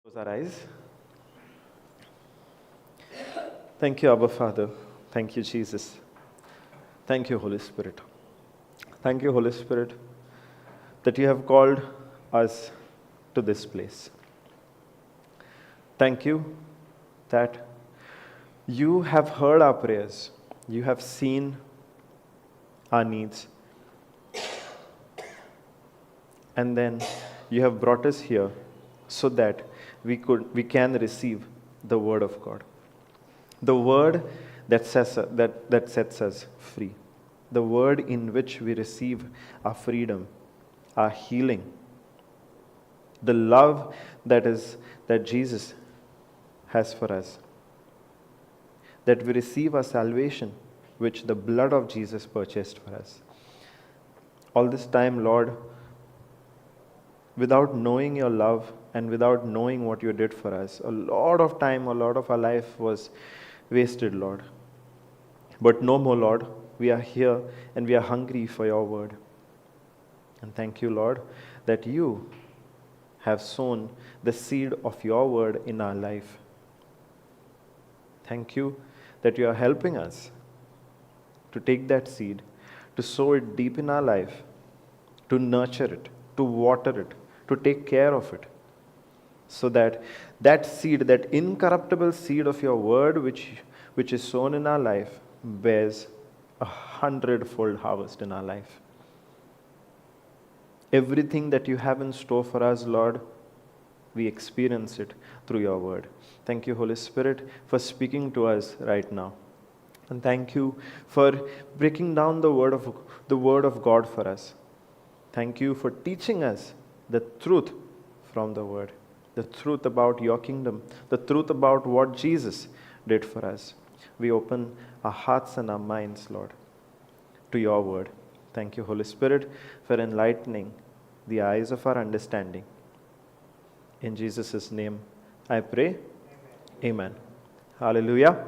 Close our eyes. Thank you, Abba Father. Thank you, Jesus. Thank you, Holy Spirit. Thank you, Holy Spirit, that you have called us to this place. Thank you that you have heard our prayers. You have seen our needs. And then you have brought us here so that we can receive the word of God. The word that sets us free. The word in which we receive our freedom, our healing. The love that Jesus has for us. That we receive our salvation, which the blood of Jesus purchased for us. All this time, Lord, without knowing your love and without knowing what you did for us, a lot of time, a lot of our life was wasted, Lord. But no more, Lord. We are here and we are hungry for your word. And thank you, Lord, that you have sown the seed of your word in our life. Thank you that you are helping us to take that seed, to sow it deep in our life, to nurture it, to water it, to take care of it, so that that seed, that incorruptible seed of your word which is sown in our life, bears 100-fold harvest in our life. Everything that you have in store for us, Lord, we experience it through your word. Thank you, Holy Spirit, for speaking to us right now. And thank you for breaking down the word of God for us. Thank you for teaching us the truth from the word, the truth about your kingdom, the truth about what Jesus did for us. We open our hearts and our minds, Lord, to your word. Thank you, Holy Spirit, for enlightening the eyes of our understanding. In Jesus' name I pray. Amen. Hallelujah.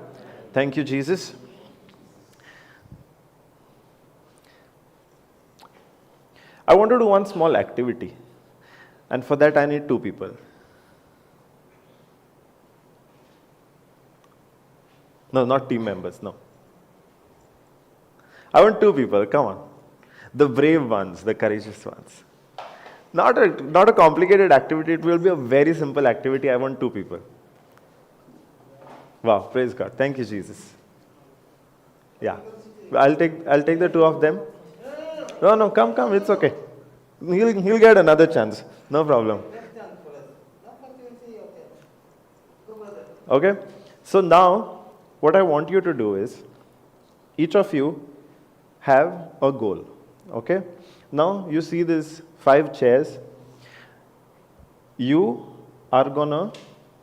Thank you, Jesus. I want to do one small activity. And for that I need two people. No, not team members, no. I want two people, come on. The brave ones, the courageous ones. Not a complicated activity, it will be a very simple activity. I want two people. Wow, praise God. Thank you, Jesus. Yeah. I'll take the two of them. No, come, it's okay. He'll get another chance. No problem. Okay? So now, what I want you to do is, each of you have a goal. Okay? Now, you see these 5 chairs. You are gonna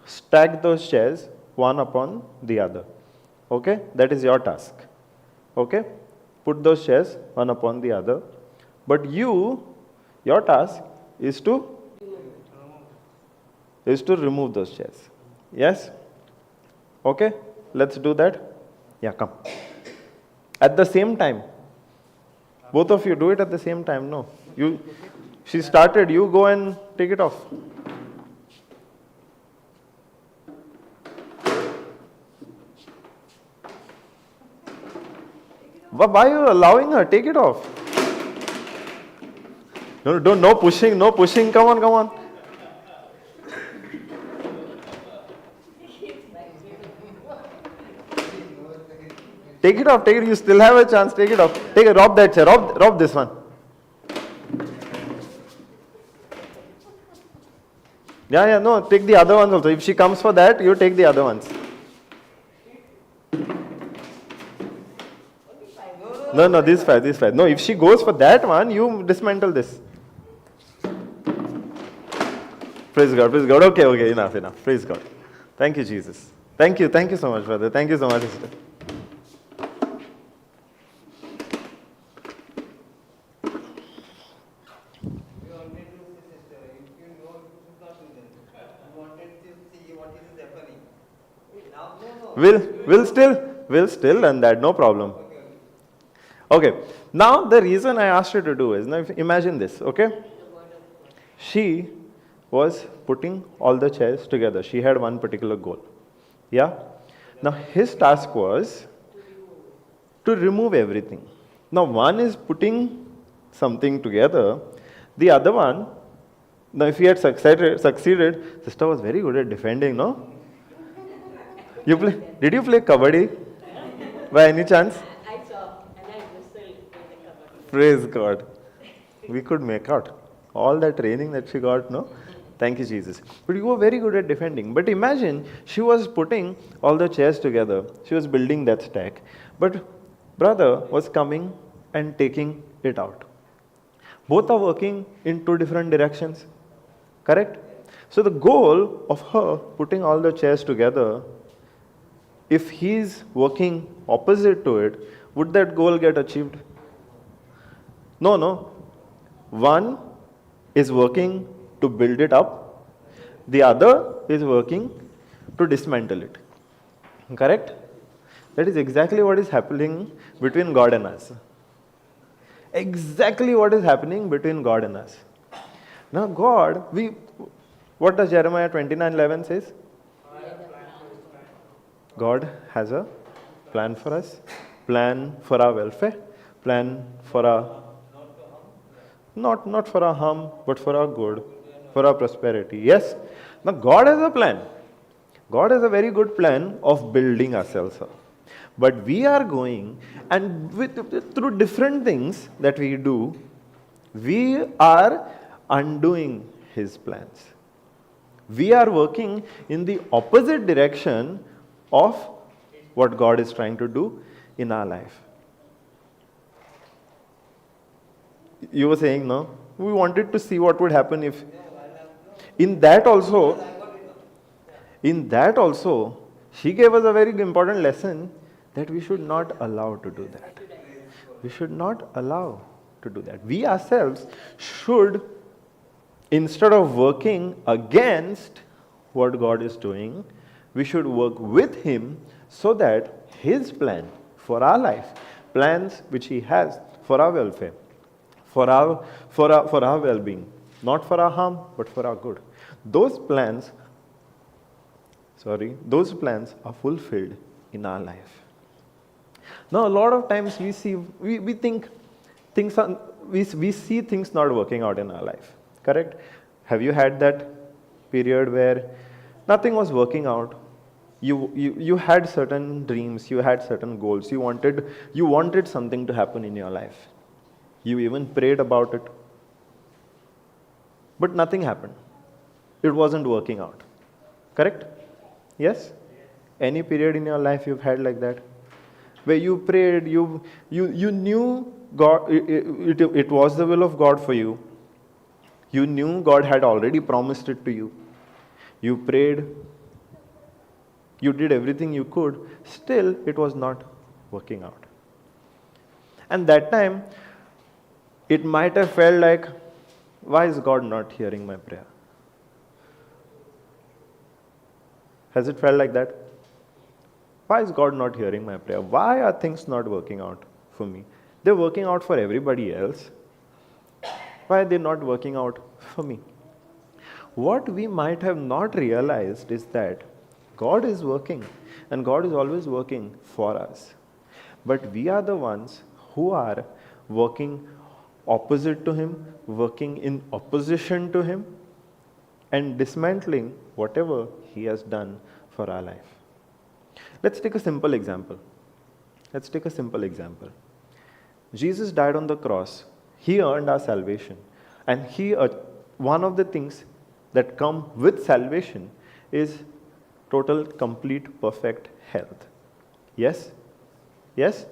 stack those chairs one upon the other. Okay? That is your task. Okay? Put those chairs one upon the other. But your task is to remove those chairs. Yes? Okay? Let's do that. Yeah, come. At the same time. Both of you do it at the same time. No. She started, you go and take it off. Why are you allowing her? Take it off. No pushing. Come on. Take it off. You still have a chance. Take it off. Rob that chair. Rob this one. Yeah, no, take the other ones also. If she comes for that, you take the other ones. No, these five. No, if she goes for that one, you dismantle this. Praise God. Okay, enough. Praise God. Thank you, Jesus. Thank you so much, brother. Thank you so much, sister. We'll still learn that, no problem. Okay, now the reason I asked her to do is, now imagine this, okay? She was putting all the chairs together. She had one particular goal. Yeah? Now his task was to remove everything. Now one is putting something together, the other one, now if he had succeeded, sister was very good at defending, no? Did you play kabaddi by any chance? I saw, and I whistled with the kabaddi. Praise God. We could make out all that training that she got, no? Thank you, Jesus. But you were very good at defending. But imagine, she was putting all the chairs together. She was building that stack. But brother was coming and taking it out. Both are working in two different directions. Correct? So the goal of her putting all the chairs together, if he's working opposite to it, would that goal get achieved? No. One is working to build it up. The other is working to dismantle it. Correct? That is exactly what is happening between God and us. Exactly what is happening between God and us. Now God, what does Jeremiah 29:11 says? God has a plan for us, plan for our welfare, plan for our, not for our harm, but for our good, for our prosperity. Yes? Now God has a plan. God has a very good plan of building ourselves up. But we are going, and through different things that we do, we are undoing His plans. We are working in the opposite direction of what God is trying to do in our life. You were saying, no? We wanted to see what would happen if... In that also, she gave us a very important lesson that we should not allow to do that. We should not allow to do that. We ourselves should, instead of working against what God is doing, we should work with Him so that His plan for our life, plans which He has for our welfare, for our well-being, not for our harm, but for our good. Those plans are fulfilled in our life. Now, a lot of times we see things not working out in our life. Correct? Have you had that period where nothing was working out? You had certain dreams, you had certain goals, you wanted something to happen in your life. You even prayed about it. But nothing happened. It wasn't working out. Correct? Yes? Any period in your life you've had like that? Where you prayed, you knew God, it was the will of God for you. You knew God had already promised it to you. You prayed, you did everything you could, still it was not working out. And that time, it might have felt like, why is God not hearing my prayer? Has it felt like that? Why is God not hearing my prayer? Why are things not working out for me? They're working out for everybody else. Why are they not working out for me? What we might have not realized is that God is working, and God is always working for us. But we are the ones who are working opposite to Him, working in opposition to Him, and dismantling whatever He has done for our life. Let's take a simple example. Jesus died on the cross. He earned our salvation. And one of the things that come with salvation is total, complete, perfect health. Yes? Yes?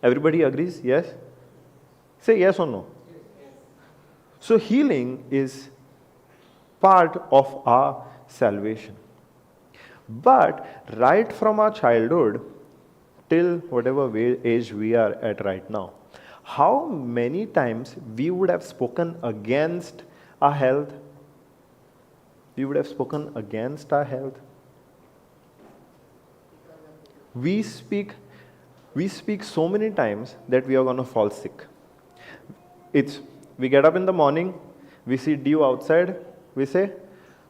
Everybody agrees? Yes? Say yes or no. So healing is part of our salvation. But right from our childhood till whatever age we are at right now, how many times we would have spoken against our health? We would have spoken against our health. We speak so many times that we are going to fall sick. We get up in the morning, we see dew outside, We say,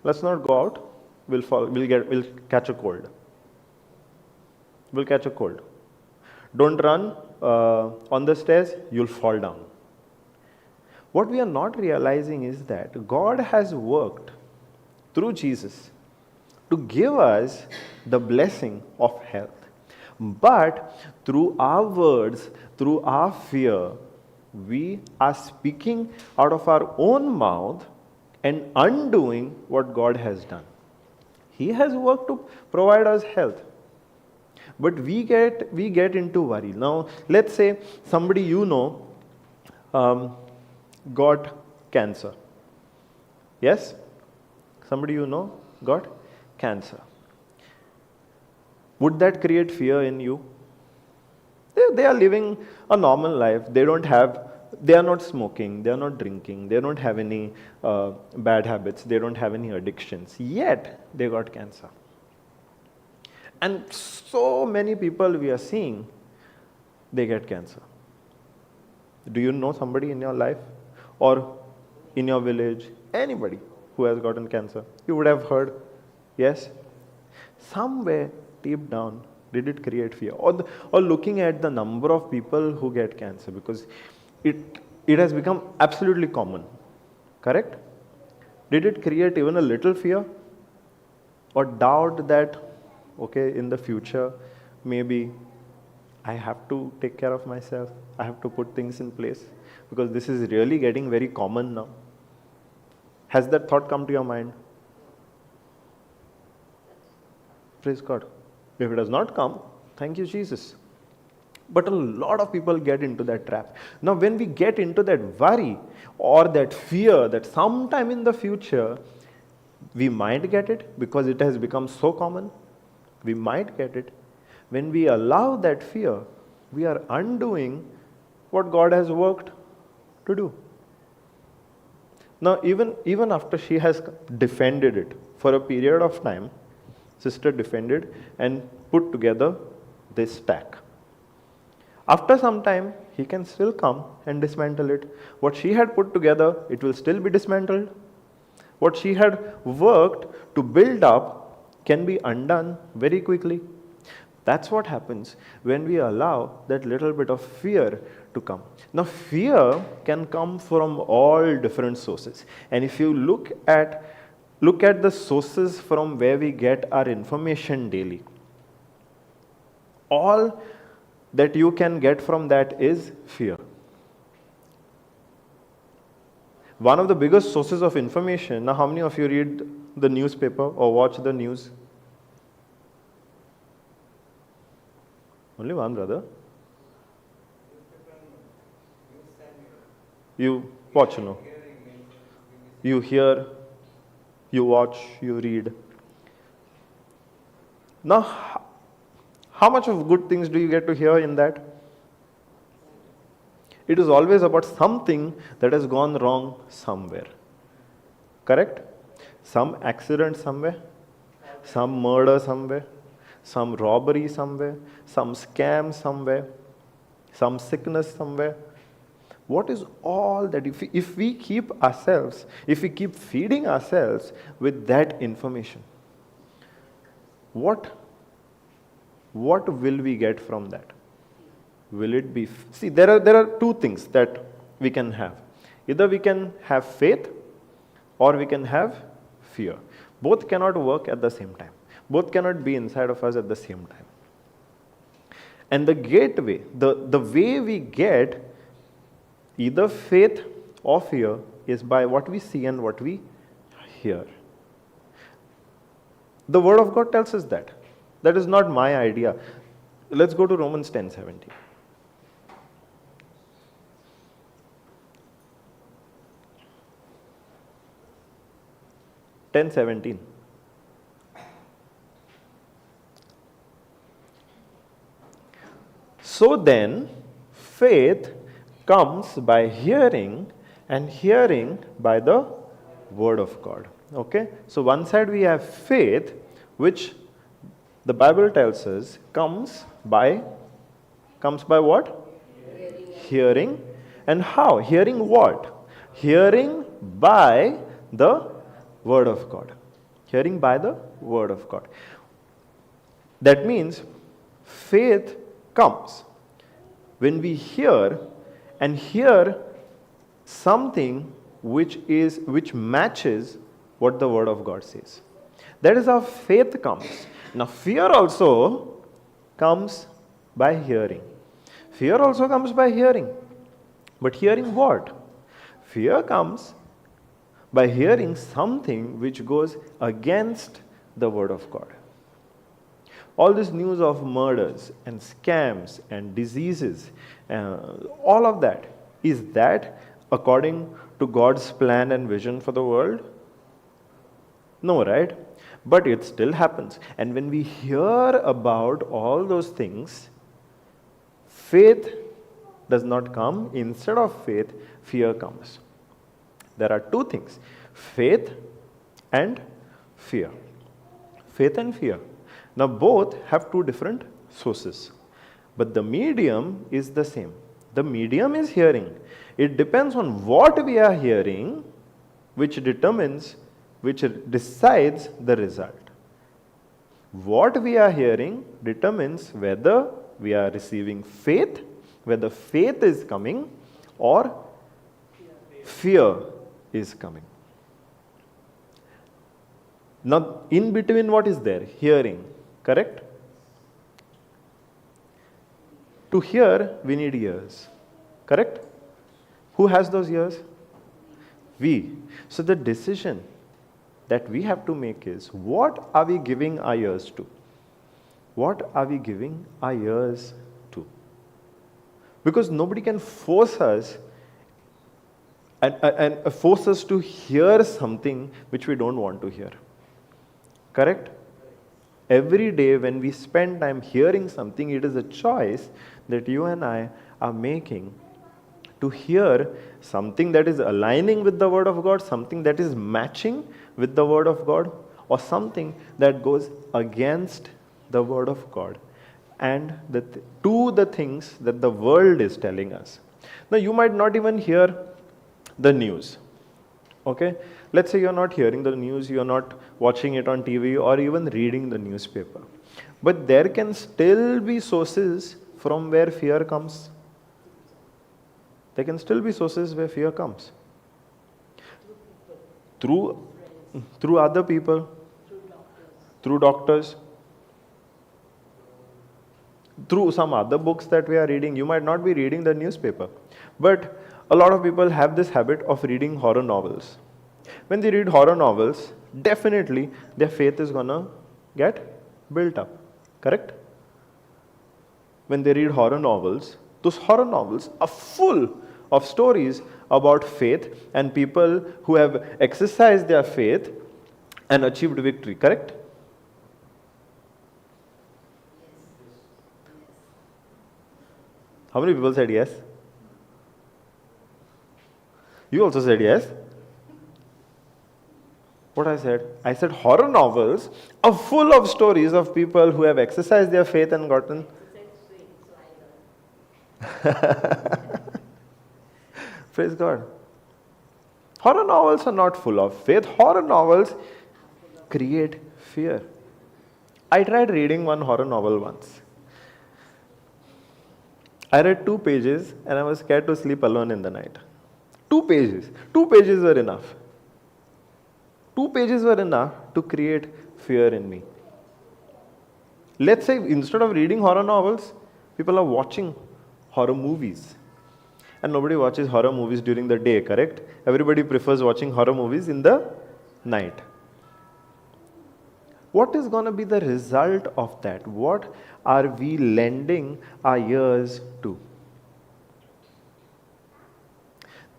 let's not go out. We'll catch a cold. We'll catch a cold. Don't run on the stairs, you'll fall down. What we are not realizing is that God has worked through Jesus to give us the blessing of health. But through our words, through our fear, we are speaking out of our own mouth and undoing what God has done. He has worked to provide us health. But we get into worry. Now, let's say somebody got cancer. Yes? Somebody got cancer. Would that create fear in you? They are living a normal life. They are not smoking, they are not drinking, they don't have any bad habits, they don't have any addictions. Yet, they got cancer. And so many people we are seeing, they get cancer. Do you know somebody in your life or in your village, anybody who has gotten cancer? You would have heard, yes? Somewhere deep down, did it create fear? Or looking at the number of people who get cancer, because it has become absolutely common, correct? Did it create even a little fear or doubt that, okay, in the future, maybe I have to take care of myself, I have to put things in place, because this is really getting very common now? Has that thought come to your mind? Praise God. If it has not come, thank you, Jesus. But a lot of people get into that trap. Now, when we get into that worry or that fear that sometime in the future, we might get it because it has become so common. We might get it. When we allow that fear, we are undoing what God has worked to do. Now, even after she has defended it for a period of time, sister defended and put together this stack. After some time, he can still come and dismantle it. What she had put together, it will still be dismantled. What she had worked to build up can be undone very quickly. That's what happens when we allow that little bit of fear to come. Now, fear can come from all different sources. And if you look at the sources from where we get our information daily, all that you can get from that is fear. One of the biggest sources of information, now how many of you read the newspaper or watch the news? Only one, brother. You watch, you hear, you watch, you read. Now, how much of good things do you get to hear in that? It is always about something that has gone wrong somewhere. Correct? Some accident somewhere, some murder somewhere, some robbery somewhere, some scam somewhere, some sickness somewhere. What is all that if we keep feeding ourselves with that information, what will we get from that? Will it be... See, there are two things that we can have. Either we can have faith or we can have fear. Both cannot work at the same time. Both cannot be inside of us at the same time. And the gateway, the way we get either faith or fear is by what we see and what we hear. The Word of God tells us that. That is not my idea. Let's go to Romans 10:17. 10:17. So then, faith comes by hearing, and hearing by the Word of God. Okay? So one side we have faith, which the Bible tells us comes by what? Hearing. And how? Hearing what? Hearing by the Word of God. Hearing by the Word of God. That means faith comes when we hear and hear something which matches what the Word of God says. That is how faith comes. Now fear also comes by hearing. Fear also comes by hearing. But hearing what? Fear comes by hearing something which goes against the Word of God. All this news of murders and scams and diseases, all of that, is that according to God's plan and vision for the world? No, right? But it still happens. And when we hear about all those things, faith does not come. Instead of faith, fear comes. There are two things: faith and fear. Faith and fear. Now both have two different sources, but the medium is the same. The medium is hearing. It depends on what we are hearing, which decides the result. What we are hearing determines whether we are receiving faith, whether faith is coming or fear is coming. Now, in between, what is there? Hearing, correct? To hear, we need ears, correct? Who has those ears? We. So the decision that we have to make is, what are we giving our ears to? What are we giving our ears to? Because nobody can force us and force us to hear something which we don't want to hear. Correct? Every day when we spend time hearing something, it is a choice that you and I are making to hear something that is aligning with the Word of God, something that is matching with the Word of God, or something that goes against the Word of God and the things that the world is telling us. Now, you might not even hear the news. Okay? Let's say you're not hearing the news, you're not watching it on TV or even reading the newspaper. But there can still be sources from where fear comes. There can still be sources where fear comes. Through other people, through doctors, through some other books that we are reading. You might not be reading the newspaper, but a lot of people have this habit of reading horror novels. When they read horror novels, definitely their faith is gonna get built up, correct? When they read horror novels, those horror novels are full of stories about faith and people who have exercised their faith and achieved victory, correct? How many people said yes? You also said yes. What I said? I said horror novels are full of stories of people who have exercised their faith and gotten. Praise God. Horror novels are not full of faith. Horror novels create fear. I tried reading one horror novel once. I read 2 pages and I was scared to sleep alone in the night. 2 pages. 2 pages were enough. 2 pages were enough to create fear in me. Let's say instead of reading horror novels, people are watching horror movies. And nobody watches horror movies during the day, correct? Everybody prefers watching horror movies in the night. What is going to be the result of that? What are we lending our ears to?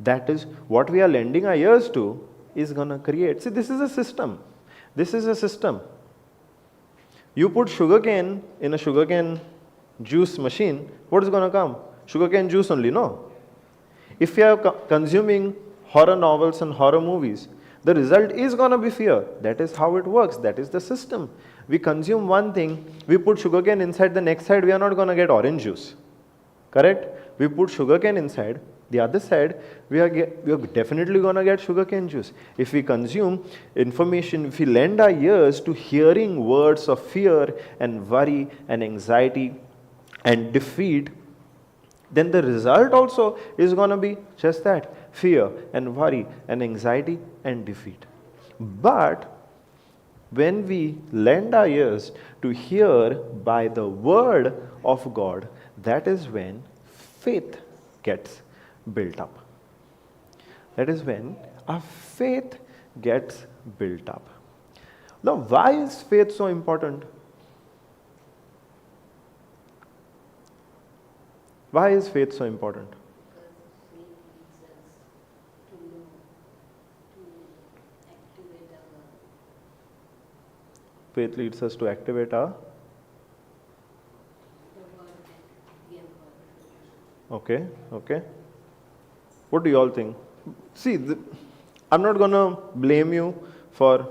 That is what we are lending our ears to is going to create. See, this is a system. This is a system. You put sugarcane in a sugarcane juice machine, what is going to come? Sugarcane juice only, no? If you are consuming horror novels and horror movies, the result is going to be fear. That is how it works. That is the system. We consume one thing, we put sugarcane inside, the next side we are not going to get orange juice. Correct? We put sugarcane inside, The other side, we are definitely going to get sugarcane juice. If we consume information, if we lend our ears to hearing words of fear and worry and anxiety and defeat, then the result also is going to be just that, fear and worry and anxiety and defeat. But when we lend our ears to hear by the word of God, that is when faith gets built up. That is when our faith gets built up. Now, why is faith so important? Why is faith so important? Faith leads us to activate our. Okay. What do you all think? See, I'm not going to blame you for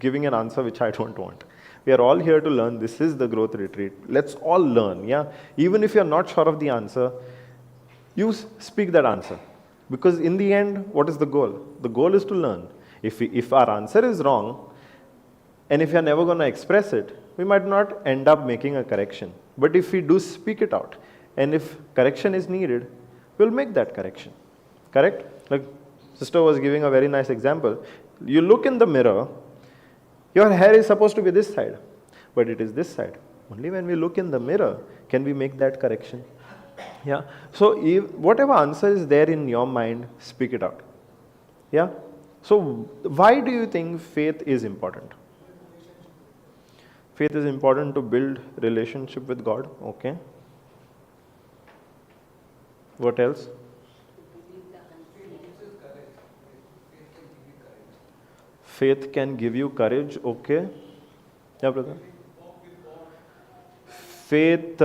giving an answer which I don't want. We are all here to learn. This is the growth retreat. Let's all learn, yeah? Even if you're not sure of the answer, you speak that answer. Because in the end, what is the goal? The goal is to learn. If our answer is wrong, and if you're never going to express it, we might not end up making a correction. But if we do speak it out, and if correction is needed, we'll make that correction. Correct? Like sister was giving a very nice example. You look in the mirror, your hair is supposed to be this side, but it is this side. Only when we look in the mirror can we make that correction. Yeah. So whatever answer is there in your mind, speak it out. Yeah. So why do you think faith is important? Faith is important to build relationship with God. Okay. What else? Faith can give you courage. Okay. Yeah, brother. Faith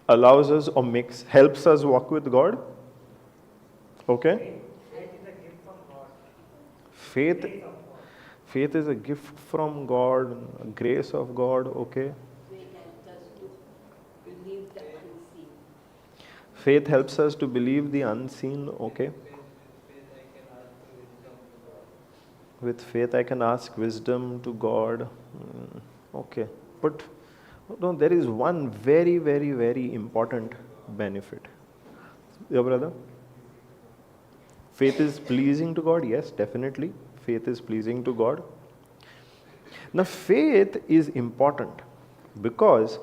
allows us or helps us walk with God. Okay. Faith is a gift from God, a grace of God. Okay. Faith helps us to believe the unseen. Okay. With faith, I can ask wisdom to God. Okay. But no, there is one very, very, very important benefit. Your brother? Faith is pleasing to God? Yes, definitely. Faith is pleasing to God. Now, faith is important because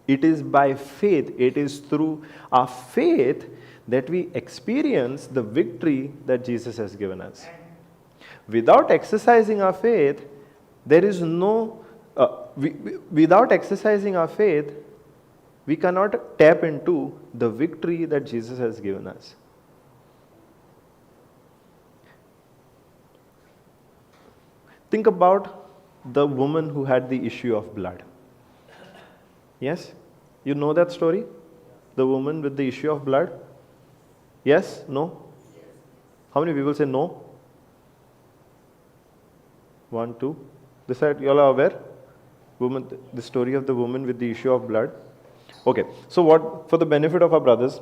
it is by faith, it is through our faith that we experience the victory that Jesus has given us. Without exercising our faith, there is no, without exercising our faith, we cannot tap into the victory that Jesus has given us. Think about the woman who had the issue of blood. Yes? You know that story? The woman with the issue of blood? Yes? No? How many people say no? 1, 2. This side, you all are aware? The story of the woman with the issue of blood. Okay, so what, for the benefit of our brothers,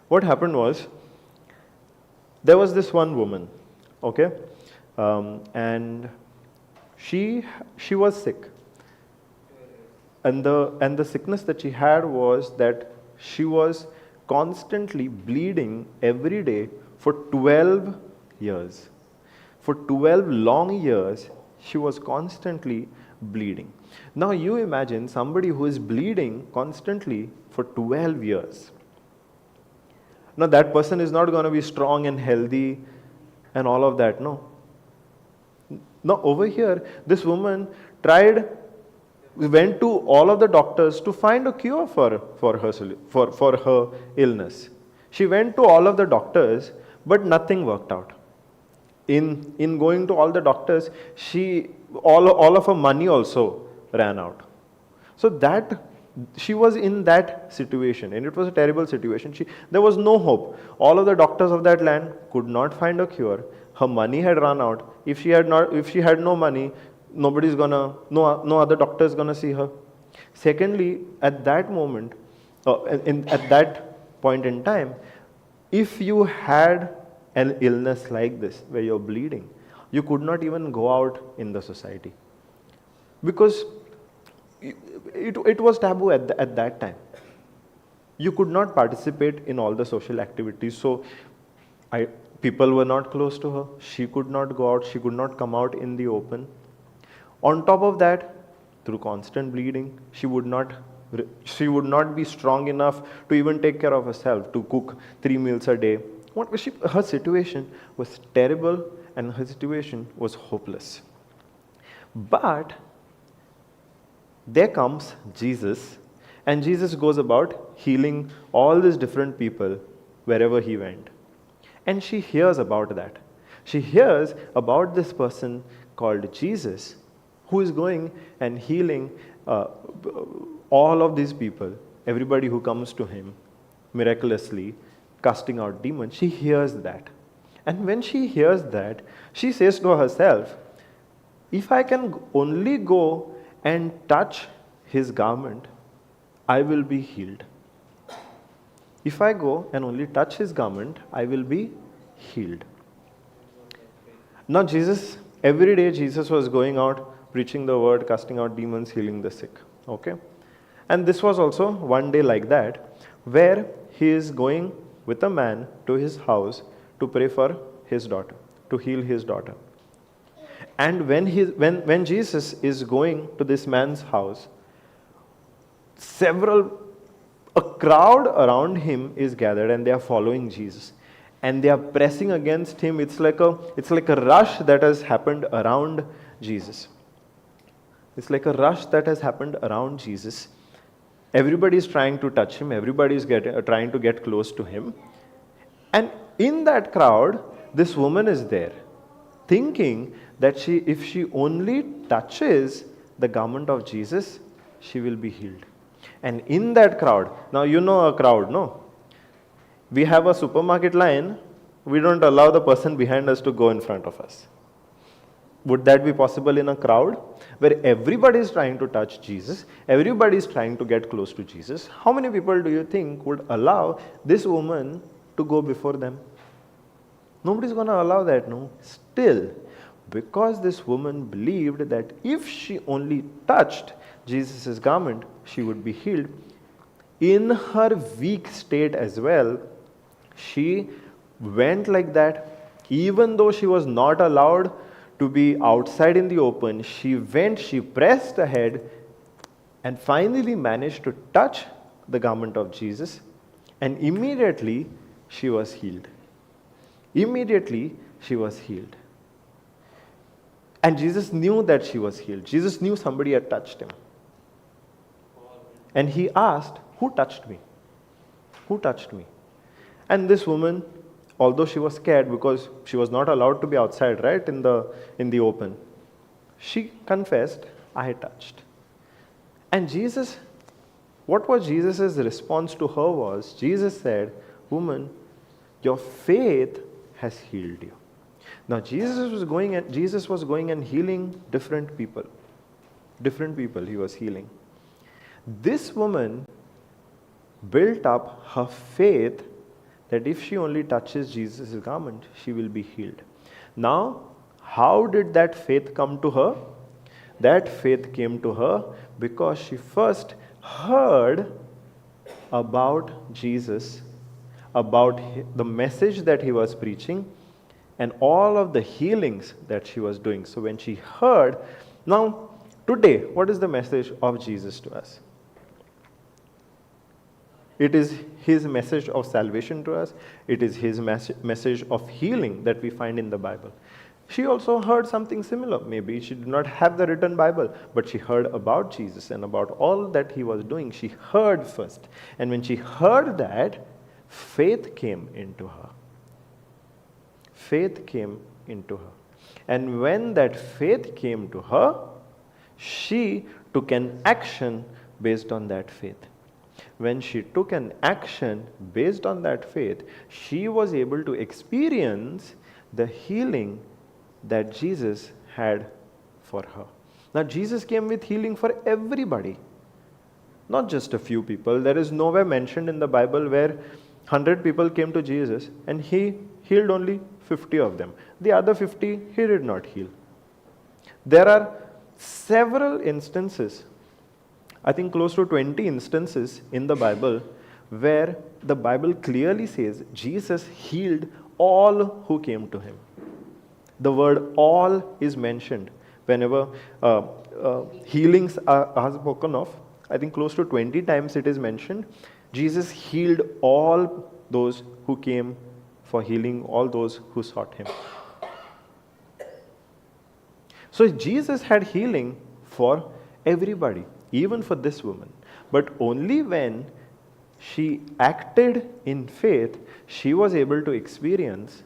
what happened was, there was this one woman, okay, and she was sick, and the sickness that she had was that she was constantly bleeding every day for 12 years. For 12 long years, she was constantly bleeding. Now you imagine somebody who is bleeding constantly for 12 years. Now that person is not going to be strong and healthy and all of that, no. Now over here, this woman went to all of the doctors to find a cure for her illness. She went to all of the doctors, but nothing worked out. In going to all the doctors, all of her money also ran out. So that she was in that situation, and it was a terrible situation. There was no hope. All of the doctors of that land could not find a cure. Her money had run out. If she had no money, no other doctor is gonna see her. Secondly, at that moment, at that point in time, if you had an illness like this where you're bleeding, you could not even go out in the society because it was taboo at that time. You could not participate in all the social activities. So people were not close to her. She could not go out. She could not come out in the open. On top of that, through constant bleeding, she would not be strong enough to even take care of herself, to cook 3 meals a day. Her situation was terrible and her situation was hopeless. But there comes Jesus, and Jesus goes about healing all these different people wherever he went. And she hears about that. She hears about this person called Jesus who is going and healing all of these people, everybody who comes to him miraculously, casting out demons. She hears that. And when she hears that, she says to herself, if I can only go and touch his garment, I will be healed. If I go and only touch his garment, I will be healed. Now every day Jesus was going out, preaching the word, casting out demons, healing the sick. Okay? And this was also one day like that, where he is going with a man to his house to pray for his daughter, to heal his daughter. And when Jesus is going to this man's house, a crowd around him is gathered and they are following Jesus. And they are pressing against him. It's like a rush that has happened around Jesus. It's like a rush that has happened around Jesus. Everybody is trying to touch him. Everybody is trying to get close to him. And in that crowd, this woman is there, thinking that if she only touches the garment of Jesus, she will be healed. And in that crowd, now you know a crowd, no? We have a supermarket line, we don't allow the person behind us to go in front of us. Would that be possible in a crowd where everybody is trying to touch Jesus, everybody is trying to get close to Jesus? How many people do you think would allow this woman to go before them? Nobody's going to allow that, no? Still, because this woman believed that if she only touched Jesus' garment, she would be healed, in her weak state as well, she went like that. Even though she was not allowed to be outside in the open, she pressed ahead and finally managed to touch the garment of Jesus, and immediately she was healed. Immediately she was healed. And Jesus knew that she was healed. Jesus knew somebody had touched him. And he asked, who touched me? Who touched me? And this woman, although she was scared because she was not allowed to be outside, right, in the open, she confessed, I touched. And Jesus, what was Jesus' response to her was, Jesus said, woman, your faith has healed you. Now Jesus was going and healing different people. Different people he was healing. This woman built up her faith that if she only touches Jesus' garment, she will be healed. Now, how did that faith come to her? That faith came to her because she first heard about Jesus, about the message that he was preaching, and all of the healings that she was doing. So when she heard, now today, what is the message of Jesus to us? It is his message of salvation to us. It is his message of healing that we find in the Bible. She also heard something similar. Maybe she did not have the written Bible, but she heard about Jesus and about all that he was doing. She heard first. And when she heard that, faith came into her. Faith came into her. And when that faith came to her, she took an action based on that faith. When she took an action based on that faith, she was able to experience the healing that Jesus had for her. Now, Jesus came with healing for everybody, not just a few people. There is nowhere mentioned in the Bible where 100 people came to Jesus and he healed only 50 of them. The other 50 he did not heal. There are several instances, I think close to 20 instances in the Bible where the Bible clearly says Jesus healed all who came to him. The word all is mentioned whenever healings are spoken of. I think close to 20 times it is mentioned. Jesus healed all those who came for healing, all those who sought him. So Jesus had healing for everybody, even for this woman. But only when she acted in faith, she was able to experience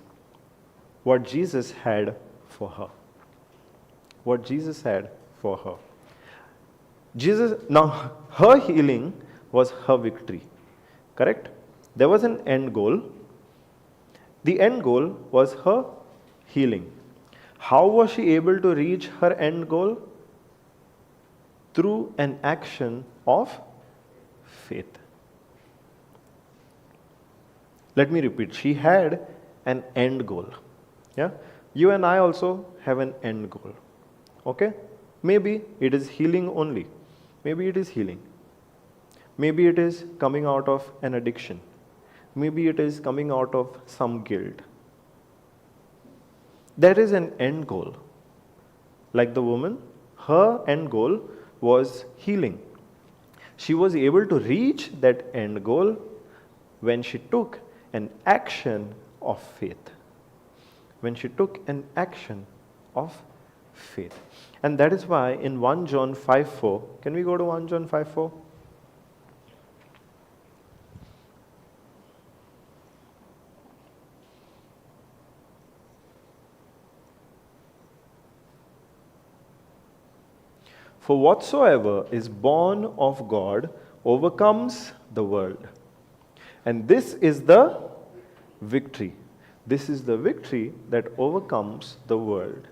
what Jesus had for her. What Jesus had for her. Now her healing was her victory. Correct? There was an end goal. The end goal was her healing. How was she able to reach her end goal? Through an action of faith. Let me repeat. She had an end goal. Yeah? You and I also have an end goal. Okay? Maybe it is healing only. Maybe it is healing. Maybe it is coming out of an addiction. Maybe it is coming out of some guilt. There is an end goal. Like the woman, her end goal was healing. She was able to reach that end goal when she took an action of faith. When she took an action of faith. And that is why in 1 John 5:4, can we go to 1 John 5:4? For whatsoever is born of God overcomes the world. And this is the victory. This is the victory that overcomes the world.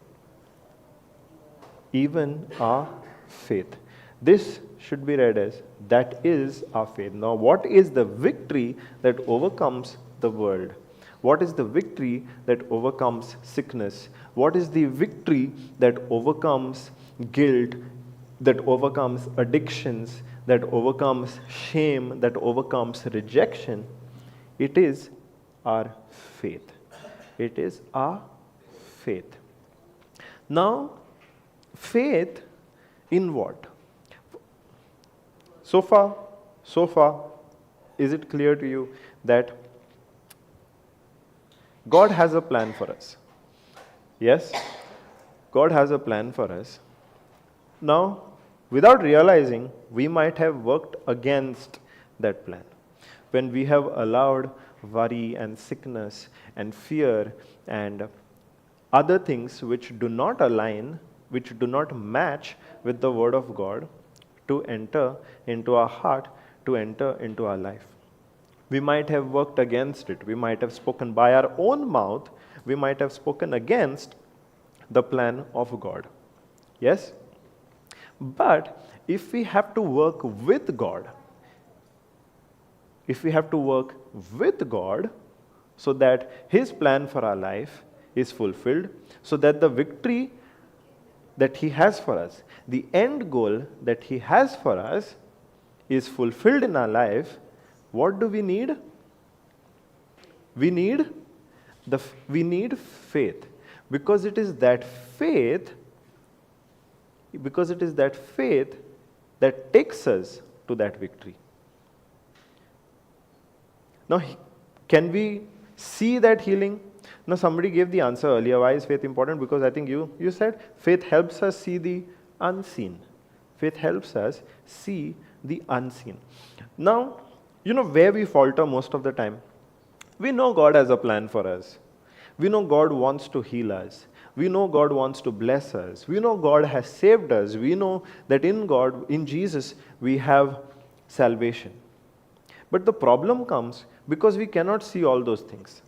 Even our faith. This should be read as, that is our faith. Now, what is the victory that overcomes the world? What is the victory that overcomes sickness? What is the victory that overcomes guilt, that overcomes addictions, that overcomes shame, that overcomes rejection? It is our faith. It is our faith. Now, faith in what? So far, is it clear to you that God has a plan for us? Yes, God has a plan for us. Now, without realizing, we might have worked against that plan. When we have allowed worry and sickness and fear and other things which do not align, which do not match with the Word of God, to enter into our heart, to enter into our life. We might have worked against it. We might have spoken by our own mouth. We might have spoken against the plan of God. Yes? But if we have to work with God, so that His plan for our life is fulfilled, so that the victory that He has for us, the end goal that He has for us is fulfilled in our life, what do we need? We need faith. Because it is that faith that takes us to that victory. Now, can we see that healing? Now, somebody gave the answer earlier. Why is faith important? Because I think you said faith helps us see the unseen. Faith helps us see the unseen. Now, you know where we falter most of the time? We know God has a plan for us. We know God wants to heal us. We know God wants to bless us. We know God has saved us. We know that in God, in Jesus, we have salvation. But the problem comes because we cannot see all those things.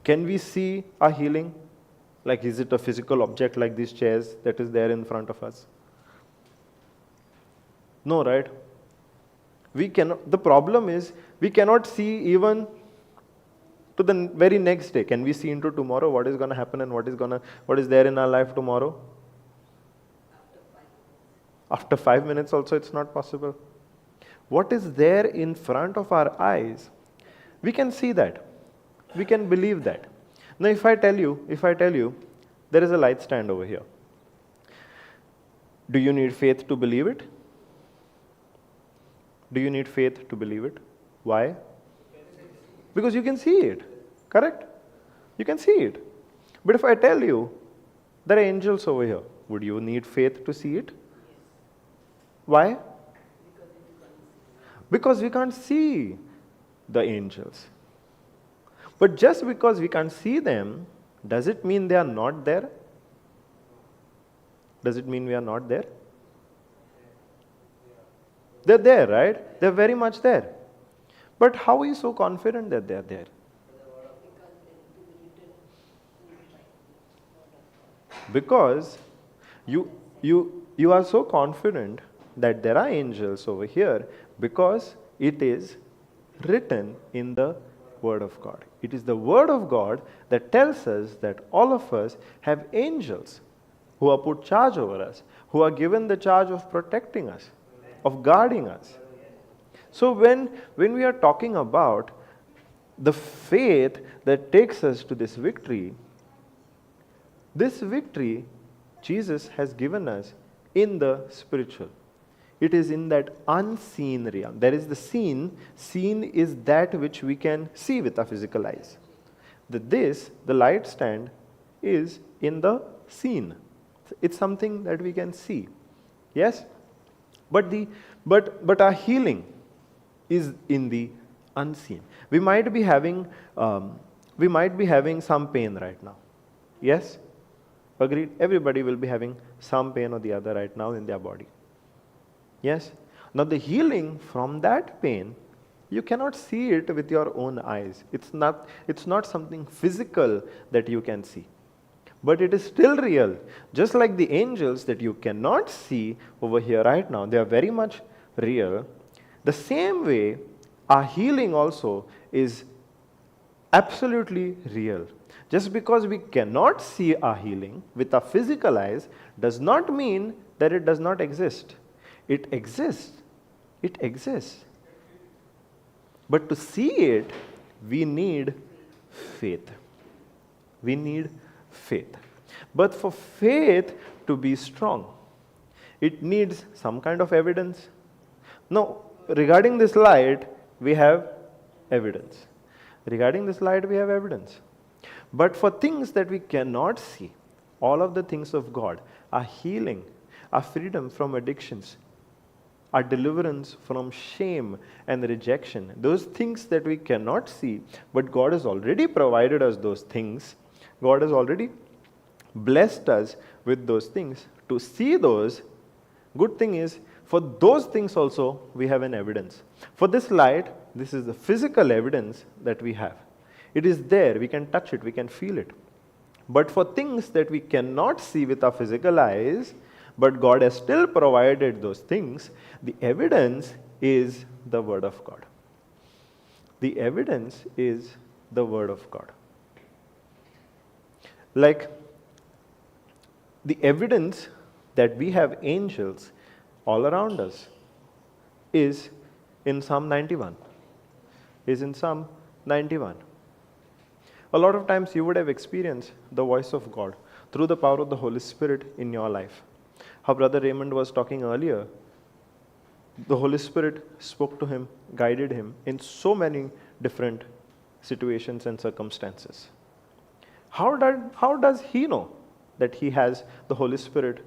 Can we see our healing? Like, is it a physical object like these chairs that is there in front of us? No, right? We cannot. The problem is we cannot see even to the very next day. Can we see into tomorrow what is going to happen and what is there in our life tomorrow? After 5 minutes also it's not possible. What is there in front of our eyes, we can see that. We can believe that. Now if I tell you, there is a light stand over here. Do you need faith to believe it? Do you need faith to believe it? Why? Because you can see it. Correct? You can see it. But if I tell you, there are angels over here, would you need faith to see it? Why? Because we can't see the angels. But just because we can't see them, does it mean they are not there? Does it mean we are not there? They're there, right? They're very much there. But how are you so confident that they're there? Because you are so confident that there are angels over here because it is written in the Word of God. It is the Word of God that tells us that all of us have angels who are put charge over us, who are given the charge of protecting us, of guarding us. So when we are talking about the faith that takes us to this victory Jesus has given us in the spiritual. It is in that unseen realm. There is the seen. Seen is that which we can see with our physical eyes. The light stand, is in the seen. It's something that we can see. Yes? But our healing is in the unseen. We might be having some pain right now. Yes? Agreed? Everybody will be having some pain or the other right now in their body. Yes? Now the healing from that pain, you cannot see it with your own eyes. It's not something physical that you can see. But it is still real. Just like the angels that you cannot see over here right now, they are very much real. The same way, our healing also is absolutely real. Just because we cannot see our healing with our physical eyes does not mean that it does not exist. It exists. It exists. But to see it, we need faith. We need faith. But for faith to be strong, it needs some kind of evidence. Now, regarding this light, we have evidence. Regarding this light, we have evidence. But for things that we cannot see, all of the things of God, our healing, our freedom from addictions, our deliverance from shame and rejection, those things that we cannot see, but God has already provided us those things. God has already blessed us with those things. To see those, good thing is, for those things also, we have an evidence. For this light, this is the physical evidence that we have. It is there, we can touch it, we can feel it. But for things that we cannot see with our physical eyes, but God has still provided those things, the evidence is the Word of God. The evidence is the Word of God. Like the evidence that we have angels all around us is in Psalm 91. Is in Psalm 91. A lot of times you would have experienced the voice of God through the power of the Holy Spirit in your life. How Brother Raymond was talking earlier, the Holy Spirit spoke to him, guided him in so many different situations and circumstances. How does he know that he has the Holy Spirit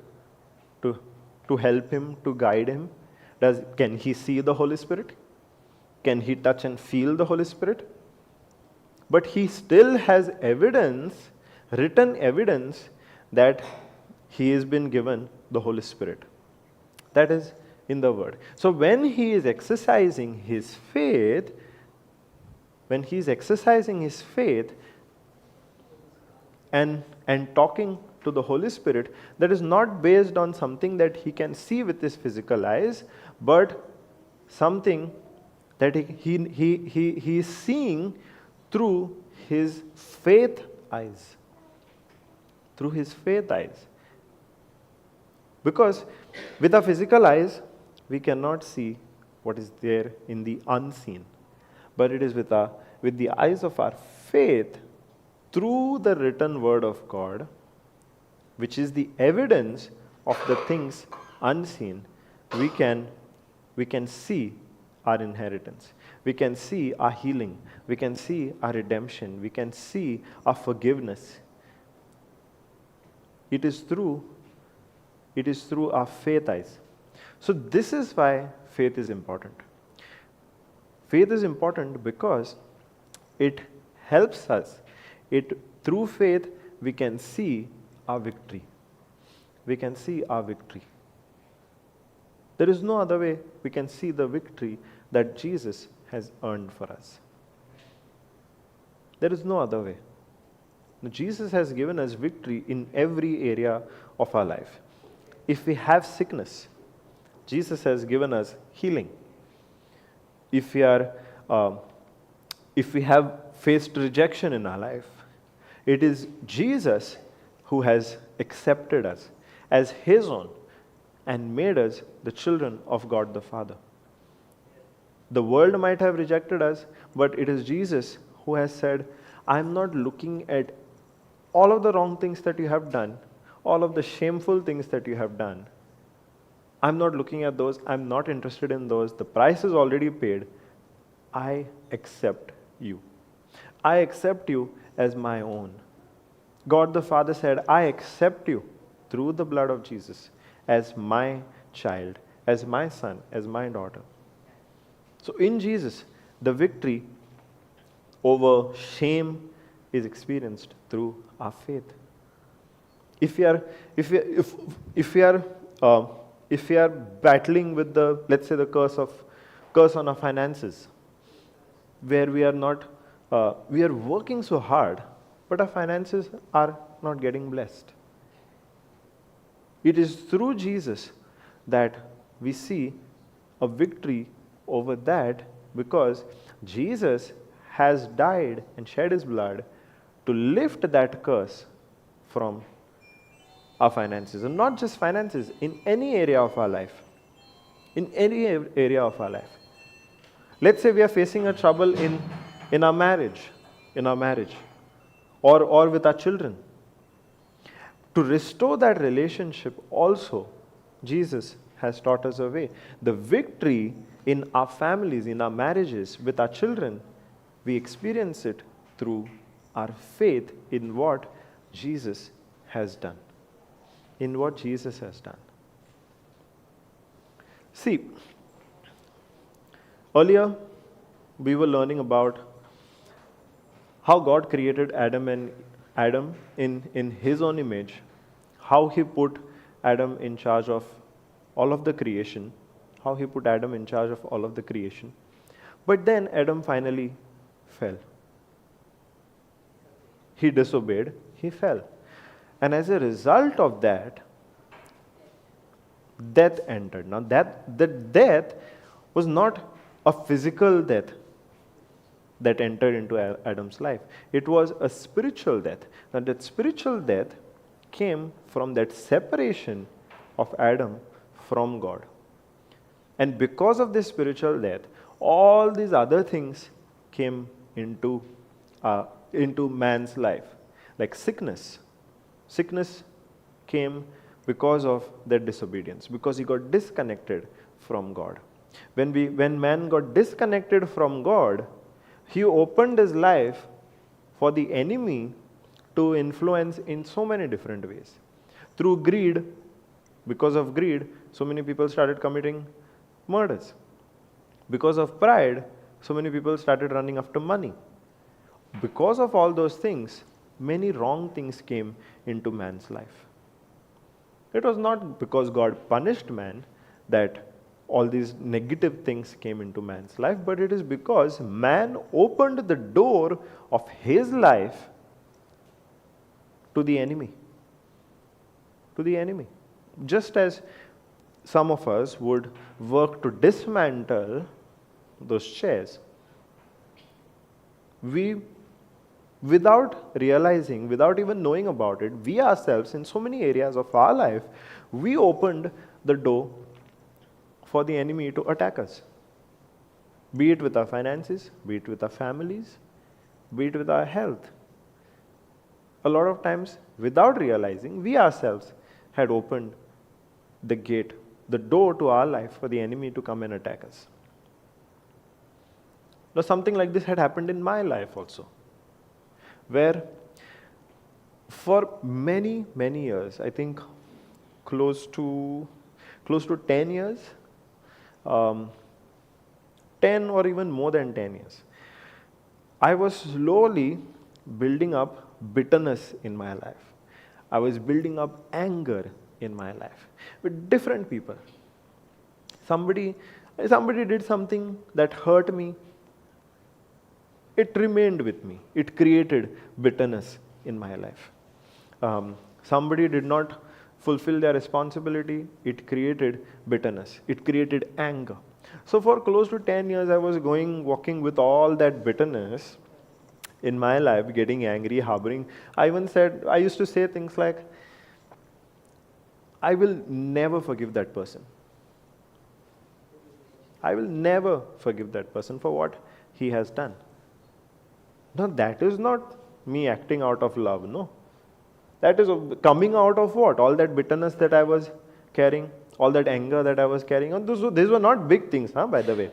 to help him, to guide him? Can he see the Holy Spirit? Can he touch and feel the Holy Spirit? But he still has evidence, written evidence, that he has been given the Holy Spirit. That is in the Word. So when he is exercising his faith, and talking to the Holy Spirit, that is not based on something that he can see with his physical eyes, but something that he is seeing through his faith eyes. Through his faith eyes. Because with our physical eyes, we cannot see what is there in the unseen. But it is with the eyes of our faith, through the written word of God, which is the evidence of the things unseen, we can see our inheritance. We can see our healing. We can see our redemption. We can see our forgiveness. It is through our faith eyes. So this is why faith is important. Faith is important because it helps us. Through faith, we can see our victory. We can see our victory. There is no other way we can see the victory that Jesus has earned for us. There is no other way. Jesus has given us victory in every area of our life. If we have sickness, Jesus has given us healing. If we have faced rejection in our life, it is Jesus who has accepted us as his own and made us the children of God the Father. The world might have rejected us, but it is Jesus who has said, I'm not looking at all of the wrong things that you have done, all of the shameful things that you have done. I'm not looking at those. I'm not interested in those. The price is already paid. I accept you. I accept you as my own. God the Father said, I accept you through the blood of Jesus as my child, as my son, as my daughter. So in Jesus, the victory over shame is experienced through our faith. If we are battling with let's say the curse on our finances, where we are working so hard, but our finances are not getting blessed. It is through Jesus that we see a victory over that, because Jesus has died and shed his blood to lift that curse from our finances. And not just finances, in any area of our life. In any area of our life. Let's say we are facing a trouble in our marriage, or with our children. To restore that relationship also, Jesus has taught us a way. The victory in our families, in our marriages, with our children, we experience it through our faith in what Jesus has done. In what Jesus has done. See, earlier we were learning about how God created Adam in his own image, how he put Adam in charge of all of the creation, But then Adam finally fell. He disobeyed, he fell. And as a result of that, death entered. Now the death was not a physical death that entered into Adam's life. It was a spiritual death. Now that spiritual death came from that separation of Adam from God. And because of this spiritual death, all these other things came into man's life, like sickness. Sickness came because of their disobedience, because he got disconnected from God. When man got disconnected from God, he opened his life for the enemy to influence in so many different ways. Through greed, because of greed, so many people started committing murders. Because of pride, so many people started running after money. Because of all those things, many wrong things came into man's life. It was not because God punished man that all these negative things came into man's life, but it is because man opened the door of his life to the enemy. Just as some of us would work to dismantle those chairs. We, without realizing, without even knowing about it, we ourselves, in so many areas of our life, we opened the door for the enemy to attack us. Be it with our finances, be it with our families, be it with our health. A lot of times, without realizing, we ourselves had opened the gate, the door to our life for the enemy to come and attack us. Now, something like this had happened in my life also, where for many, many years, I think close to 10 years, 10 or even more than 10 years, I was slowly building up bitterness in my life. I was building up anger in my life with different people. Somebody did something that hurt me. It remained with me. It created bitterness in my life. Somebody did not fulfill their responsibility. It created bitterness. It created anger. So for close to 10 years, I was walking with all that bitterness in my life, getting angry, harboring. I used to say things like, I will never forgive that person. I will never forgive that person for what he has done. Now that is not me acting out of love, no. That is coming out of what? All that bitterness that I was carrying, all that anger that I was carrying on. These were not big things, by the way.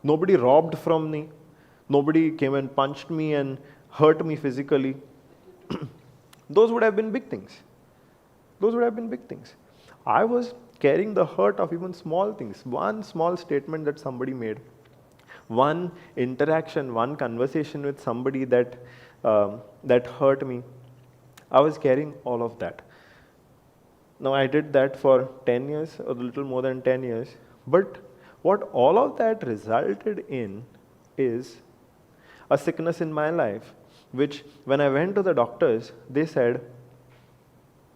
Nobody robbed from me. Nobody came and punched me and hurt me physically. Those would have been big things. Those would have been big things. I was carrying the hurt of even small things. One small statement that somebody made, one interaction, one conversation with somebody that hurt me. I was carrying all of that. Now I did that for 10 years, or a little more than 10 years. But what all of that resulted in is a sickness in my life, which when I went to the doctors, they said,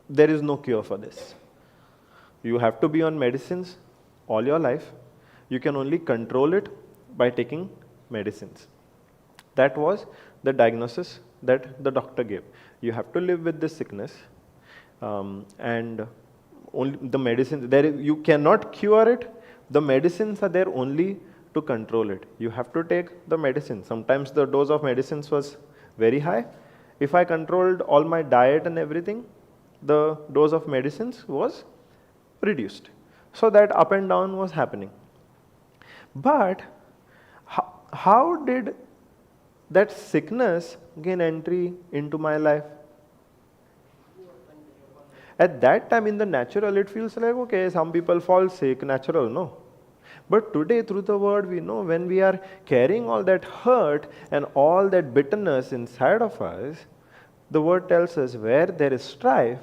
there is no cure for this. You have to be on medicines all your life. You can only control it by taking medicines. That was the diagnosis that the doctor gave. You have to live with this sickness, and only the medicine, you cannot cure it. The medicines are there only to control it. You have to take the medicine. Sometimes the dose of medicines was very high. If I controlled all my diet and everything, the dose of medicines was reduced. So that up and down was happening. But how did that sickness gain entry into my life? At that time in the natural, it feels like, okay, some people fall sick, natural, no. But today, through the word, we know when we are carrying all that hurt and all that bitterness inside of us, the word tells us where there is strife,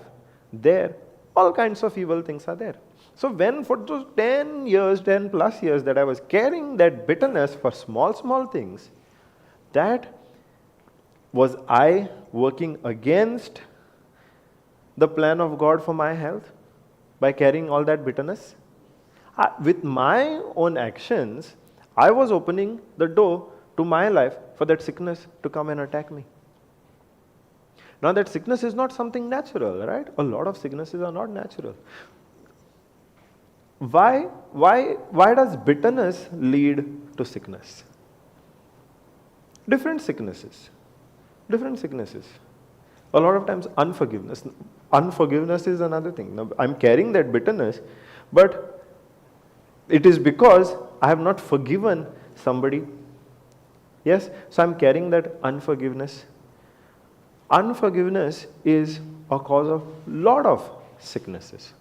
there all kinds of evil things are there. So when for those 10 years, 10 plus years that I was carrying that bitterness for small things, that was I working against the plan of God for my health by carrying all that bitterness? With my own actions, I was opening the door to my life for that sickness to come and attack me. Now that sickness is not something natural, right? A lot of sicknesses are not natural. Why does bitterness lead to sickness? Different sicknesses. A lot of times unforgiveness. Unforgiveness is another thing. Now, I'm carrying that bitterness, but it is because I have not forgiven somebody. Yes? So I'm carrying that unforgiveness. Unforgiveness is a cause of lot of sicknesses.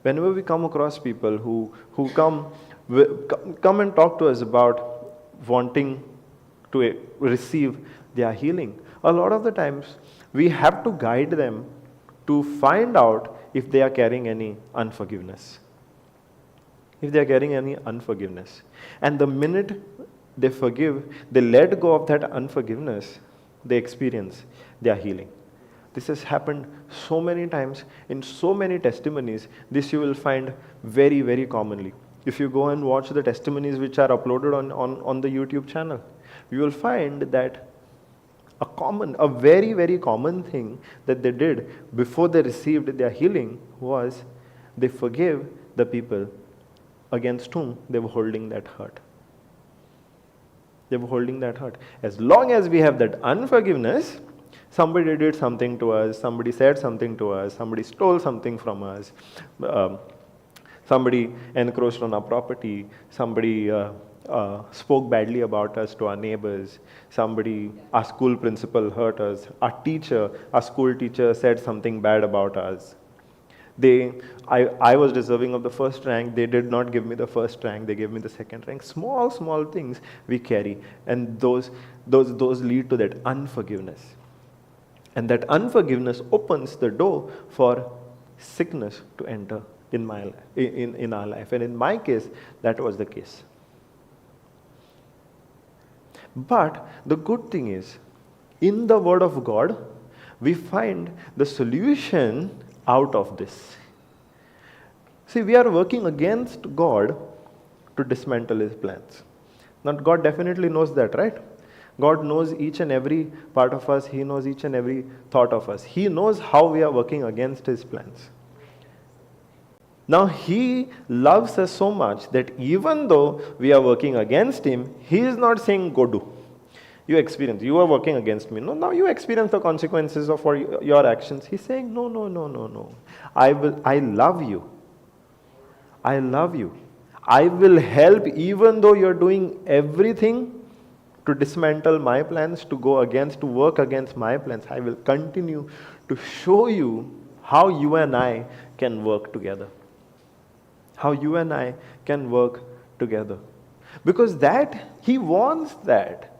Whenever we come across people who come and talk to us about wanting to receive their healing, a lot of the times we have to guide them to find out if they are carrying any unforgiveness. If they are carrying any unforgiveness. And the minute they forgive, they let go of that unforgiveness, they experience their healing. This has happened so many times in so many testimonies. This you will find very, very commonly. If you go and watch the testimonies which are uploaded on the YouTube channel, you will find that a very, very common thing that they did before they received their healing was they forgave the people against whom they were holding that hurt. They were holding that hurt. As long as we have that unforgiveness, somebody did something to us, somebody said something to us, somebody stole something from us, somebody encroached on our property, somebody spoke badly about us to our neighbors, our school principal hurt us, our school teacher said something bad about us. I was deserving of the first rank. They did not give me the first rank. They gave me the second rank. Small, small things we carry, and those lead to that unforgiveness. And that unforgiveness opens the door for sickness to enter in our life. And in my case, that was the case. But the good thing is, in the Word of God, we find the solution out of this. See, we are working against God to dismantle His plans. Now, God definitely knows that, right? God knows each and every part of us. He knows each and every thought of us. He knows how we are working against His plans. Now, He loves us so much that even though we are working against Him, He is not saying, go do. You are working against me. No, now you experience the consequences of your actions. He's saying, no. I love you. I love you. I will help even though you're doing everything to dismantle my plans, to work against my plans. I will continue to show you how you and I can work together. How you and I can work together. Because He wants that.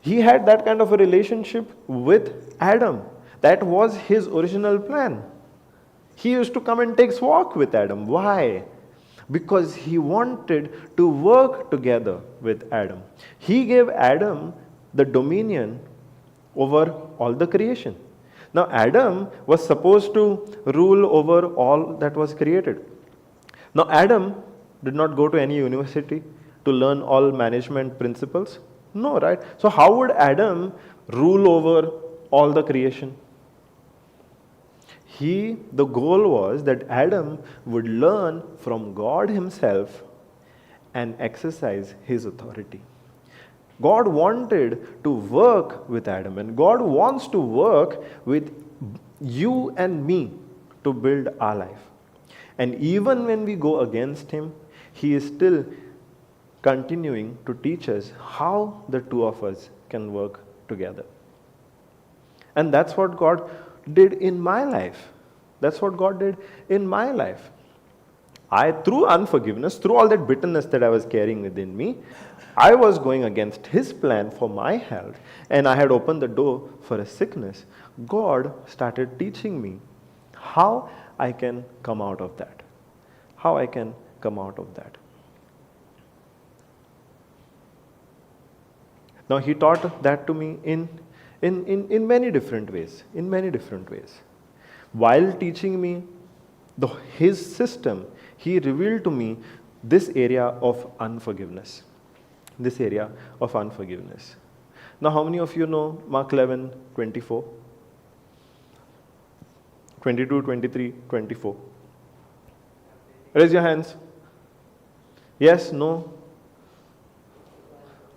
He had that kind of a relationship with Adam. That was His original plan. He used to come and take walk with Adam. Why? Because He wanted to work together with Adam. He gave Adam the dominion over all the creation. Now Adam was supposed to rule over all that was created. Now Adam did not go to any university to learn all management principles. No, right? So how would Adam rule over all the creation? The goal was that Adam would learn from God Himself and exercise His authority. God wanted to work with Adam, and God wants to work with you and me to build our life. And even when we go against Him, He is still continuing to teach us how the two of us can work together. And that's what God did in my life. That's what God did in my life. Through unforgiveness, through all that bitterness that I was carrying within me, I was going against His plan for my health, and I had opened the door for a sickness. God started teaching me how I can come out of that. How I can come out of that. Now He taught that to me in many different ways. In many different ways. While teaching me His system, He revealed to me this area of unforgiveness. This area of unforgiveness. Now how many of you know Mark 11, 24? 22, 23, 24. Raise your hands. Yes, no.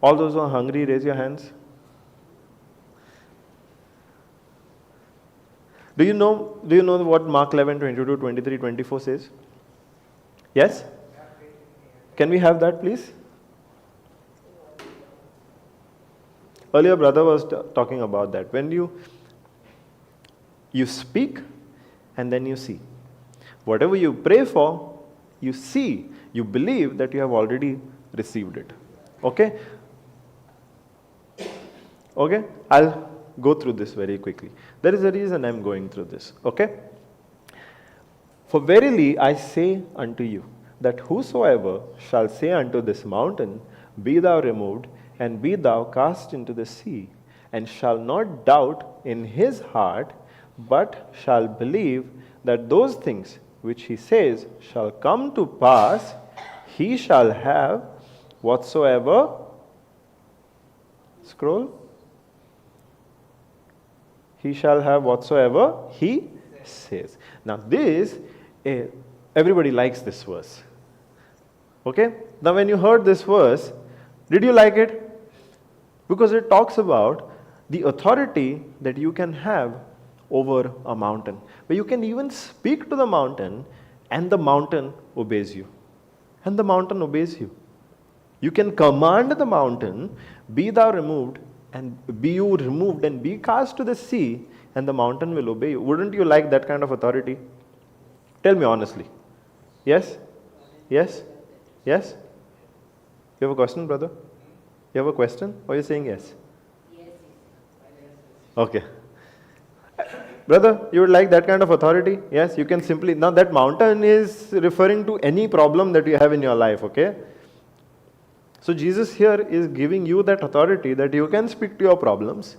All those who are hungry, raise your hands. Do you know what Mark 11, 22, 23, 24 says? Yes? Can we have that, please? Earlier, brother was talking about that. When you speak and then you see. Whatever you pray for, you see, you believe that you have already received it. Okay? Okay? I'll go through this very quickly. There is a reason I'm going through this. Okay? For verily I say unto you, that whosoever shall say unto this mountain, Be thou removed, and be thou cast into the sea, and shall not doubt in his heart, but shall believe that those things which he says shall come to pass, he shall have whatsoever, scroll, he shall have whatsoever he says. Now this, everybody likes this verse. Okay? Now when you heard this verse, did you like it? Because it talks about the authority that you can have over a mountain. Where you can even speak to the mountain and the mountain obeys you. And the mountain obeys you. You can command the mountain, be thou removed, and be you removed and be cast to the sea, and the mountain will obey you. Wouldn't you like that kind of authority? Tell me honestly. Yes? Yes? Yes? You have a question, brother? You have a question? Or are you saying yes? Yes. Okay. Brother, you would like that kind of authority? Yes, you can simply... Now that mountain is referring to any problem that you have in your life, okay? So Jesus here is giving you that authority that you can speak to your problems.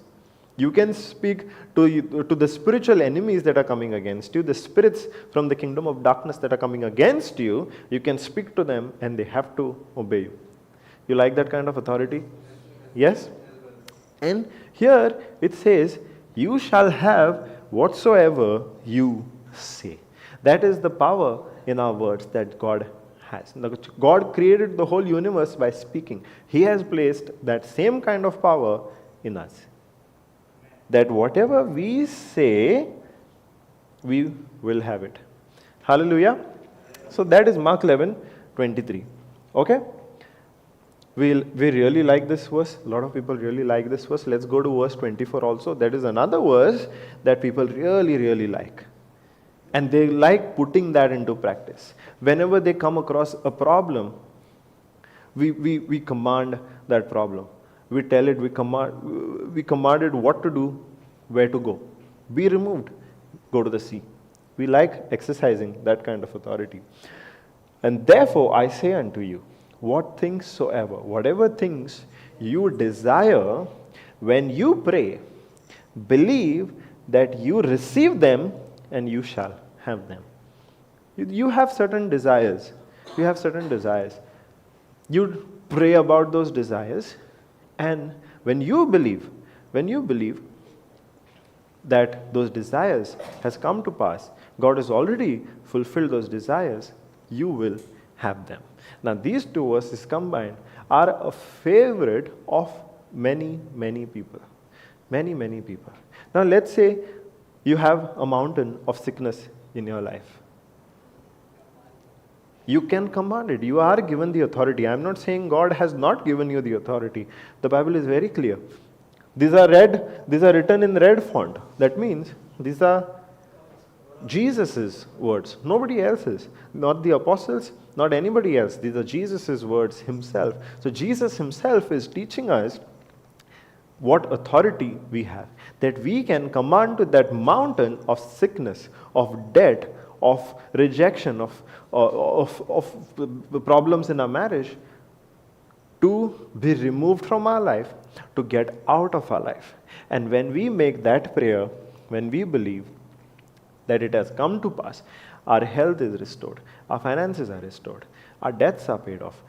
You can speak to the spiritual enemies that are coming against you, the spirits from the kingdom of darkness that are coming against you. You can speak to them and they have to obey you. You like that kind of authority? Yes? And here it says, you shall have whatsoever you say. That is the power in our words that God has. God created the whole universe by speaking. He has placed that same kind of power in us. That whatever we say, we will have it. Hallelujah. So that is Mark 11:23. Okay? We really like this verse. A lot of people really like this verse. Let's go to verse 24 also. That is another verse that people really, really like. And they like putting that into practice. Whenever they come across a problem, we command that problem. We tell it, we command it what to do, where to go. Be removed, go to the sea. We like exercising that kind of authority. And therefore I say unto you, what things soever, whatever things you desire, when you pray, believe that you receive them and you shall have them. You have certain desires. You have certain desires. You pray about those desires, and when you believe that those desires has come to pass, God has already fulfilled those desires, you will have them. Now these two verses combined are a favorite of many, many people. Many, many people. Now let's say you have a mountain of sickness in your life. You can command it. You are given the authority. I am not saying God has not given you the authority. The Bible is very clear. These are written in red font. That means these are Jesus' words, nobody else's. Not the apostles, not anybody else. These are Jesus' words himself. So Jesus himself is teaching us what authority we have. That we can command to that mountain of sickness, of death, of rejection, of problems in our marriage, to be removed from our life, to get out of our life. And when we make that prayer, when we believe that it has come to pass, our health is restored, our finances are restored, our debts are paid off,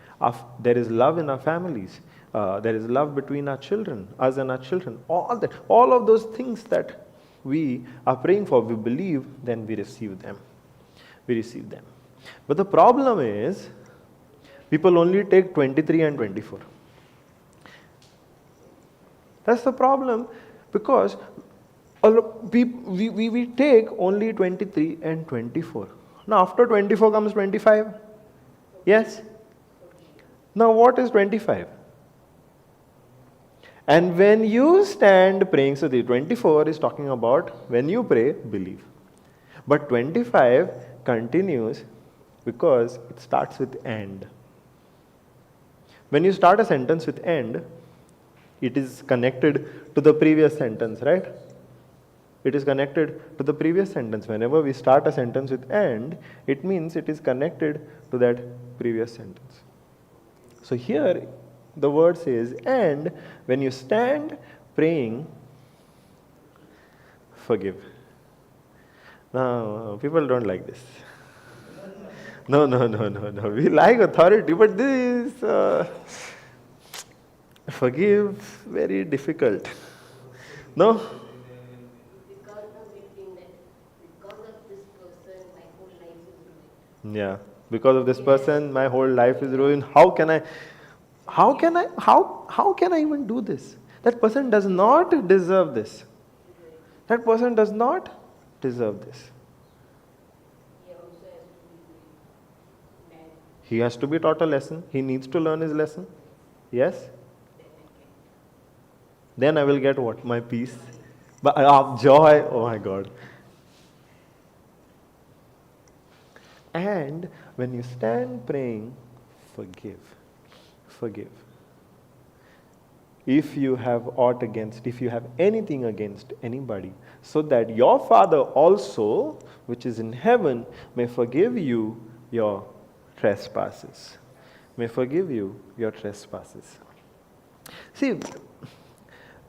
there is love in our families, there is love between our children, us and our children, all of those things that we are praying for, we believe, then we receive them. We receive them. But the problem is, people only take 23 and 24. That's the problem, because we take only 23 and 24. Now after 24 comes 25. Yes? Now what is 25? And when you stand praying, so the 24 is talking about when you pray, believe. But 25 continues because it starts with and. When you start a sentence with and, it is connected to the previous sentence, right? It is connected to the previous sentence. Whenever we start a sentence with and, it means it is connected to that previous sentence. So here, the word says, and when you stand praying, forgive. No, people don't like this. No, no, no, no, no. We like authority, but this forgive very difficult. No? Because of within that, because of this person, my whole life is ruined. Yeah. Because of this person, my whole life is ruined. How can I even do this? That person does not deserve this. That person does not deserve this. He also has to be mad. He has to be taught a lesson. He needs to learn his lesson. Yes? Then I will get what? My peace. But joy. Oh my God. And when you stand praying, forgive. Forgive. If you have aught against, if you have anything against anybody, so that your Father also, which is in heaven, may forgive you your trespasses. May forgive you your trespasses. See,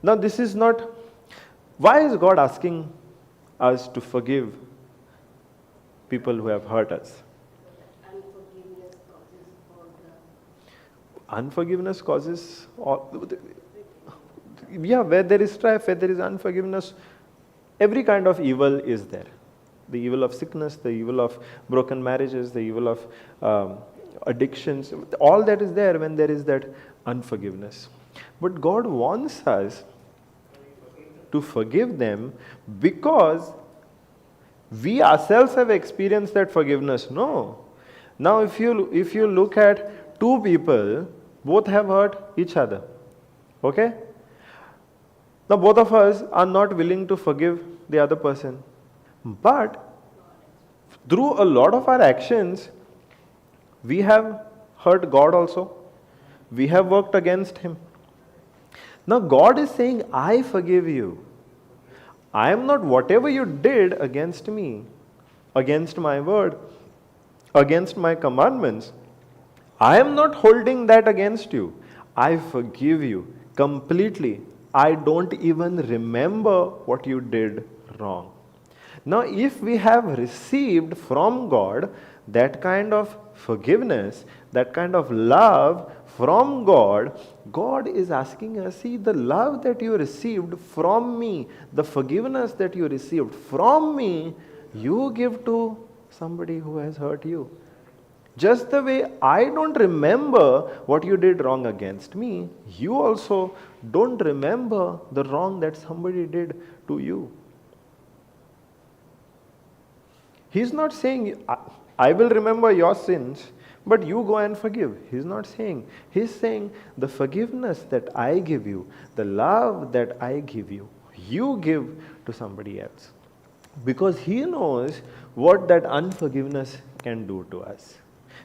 now this is not, why is God asking us to forgive people who have hurt us? Unforgiveness causes all the Unforgiveness causes all, yeah, where there is strife, where there is unforgiveness, every kind of evil is there. The evil of sickness, the evil of broken marriages, the evil of addictions, all that is there when there is that unforgiveness. But God wants us to forgive them because we ourselves have experienced that forgiveness. No. Now if you look at two people, both have hurt each other. Okay? Now both of us are not willing to forgive the other person. But through a lot of our actions, we have hurt God also. We have worked against Him. Now God is saying, I forgive you. I am not whatever you did against me, against my word, against my commandments. I am not holding that against you. I forgive you completely. I don't even remember what you did wrong. Now, if we have received from God that kind of forgiveness, that kind of love from God, God is asking us, see, the love that you received from me, the forgiveness that you received from me, you give to somebody who has hurt you. Just the way I don't remember what you did wrong against me, you also don't remember the wrong that somebody did to you. He's not saying, I will remember your sins, but you go and forgive. He's not saying. He's saying, the forgiveness that I give you, the love that I give you, you give to somebody else. Because He knows what that unforgiveness can do to us.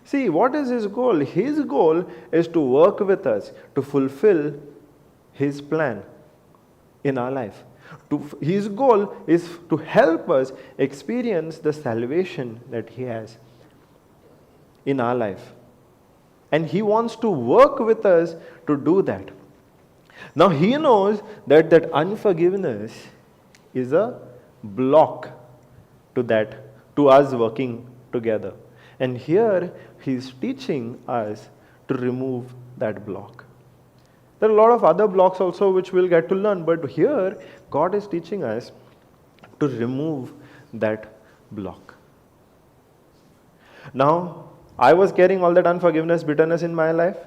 See, what is His goal? His goal is to work with us to fulfill His plan in our life. His goal is to help us experience the salvation that He has in our life. And He wants to work with us to do that. Now He knows that that unforgiveness is a block to that, to us working together. And here He is teaching us to remove that block. There are a lot of other blocks also which we'll get to learn, but here God is teaching us to remove that block. Now, I was carrying all that unforgiveness, bitterness in my life.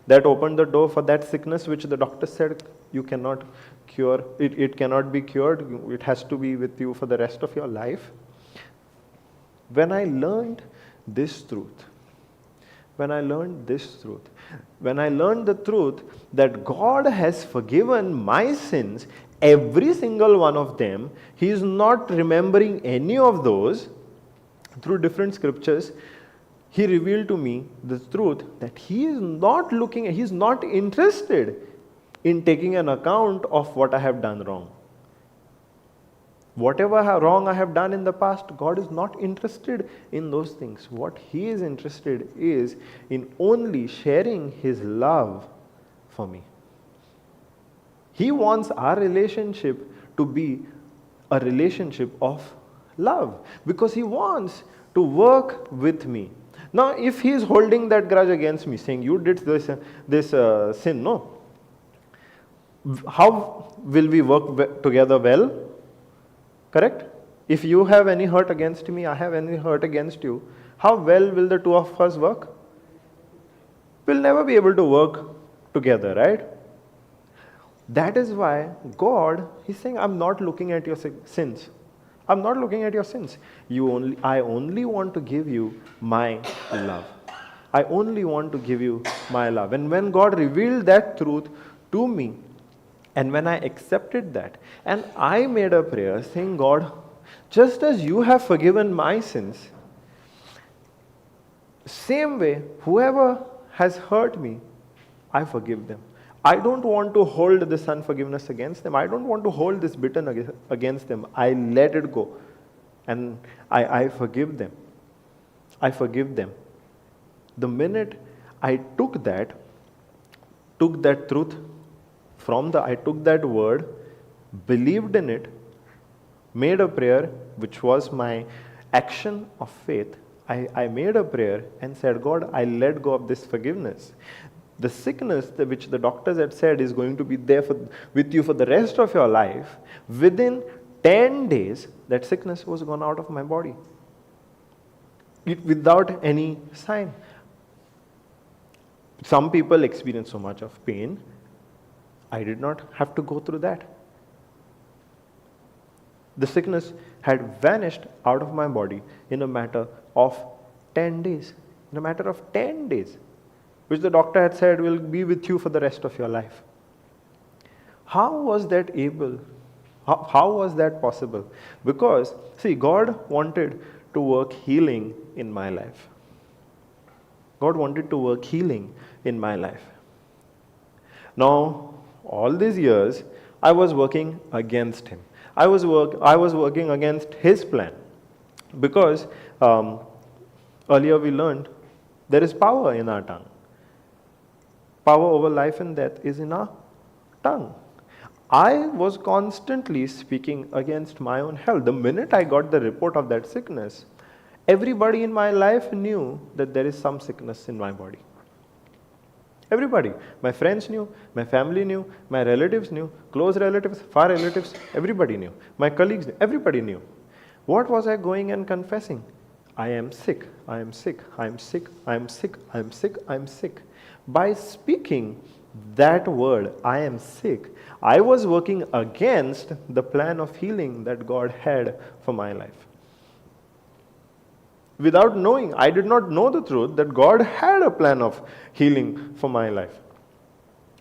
That opened the door for that sickness which the doctor said you cannot cure. It cannot be cured. It has to be with you for the rest of your life. When I learned this truth, when I learned the truth that God has forgiven my sins, every single one of them, He is not remembering any of those. Through different scriptures, He revealed to me the truth that He is not interested in taking an account of what I have done wrong. Whatever wrong I have done in the past, God is not interested in those things. What He is interested is in only sharing His love for me. He wants our relationship to be a relationship of love, because He wants to work with me. Now, if He is holding that grudge against me, saying, you did this sin, no. How will we work together well? Correct? If you have any hurt against me, I have any hurt against you, how well will the two of us work? We'll never be able to work together, right? That is why God, He's saying, I'm not looking at your sins. I'm not looking at your sins. I only want to give you my love. I only want to give you my love. And when God revealed that truth to me, and when I accepted that, and I made a prayer saying, God, just as you have forgiven my sins, same way, whoever has hurt me, I forgive them. I don't want to hold this unforgiveness against them. I don't want to hold this bitterness against them. I let it go. And I forgive them. I forgive them. The minute I took that truth I took that word, believed in it, made a prayer, which was my action of faith. I made a prayer and said, God, I let go of this forgiveness. The sickness which the doctors had said is going to be there with you for the rest of your life, within 10 days, that sickness was gone out of my body. Without any sign. Some people experience so much of pain. I did not have to go through that. The sickness had vanished out of my body in a matter of 10 days. In a matter of 10 days. Which the doctor had said will be with you for the rest of your life. How was that able? How was that possible? Because, see, God wanted to work healing in my life. God wanted to work healing in my life. Now, all these years, I was working against Him. I was working against His plan. Because earlier we learned there is power in our tongue. Power over life and death is in our tongue. I was constantly speaking against my own health. The minute I got the report of that sickness, everybody in my life knew that there is some sickness in my body. Everybody. My friends knew, my family knew, my relatives knew, close relatives, far relatives, everybody knew. My colleagues knew, everybody knew. What was I going and confessing? I am sick, I am sick, I am sick, I am sick, I am sick, I am sick. By speaking that word, I am sick, I was working against the plan of healing that God had for my life. Without knowing, I did not know the truth that God had a plan of healing for my life.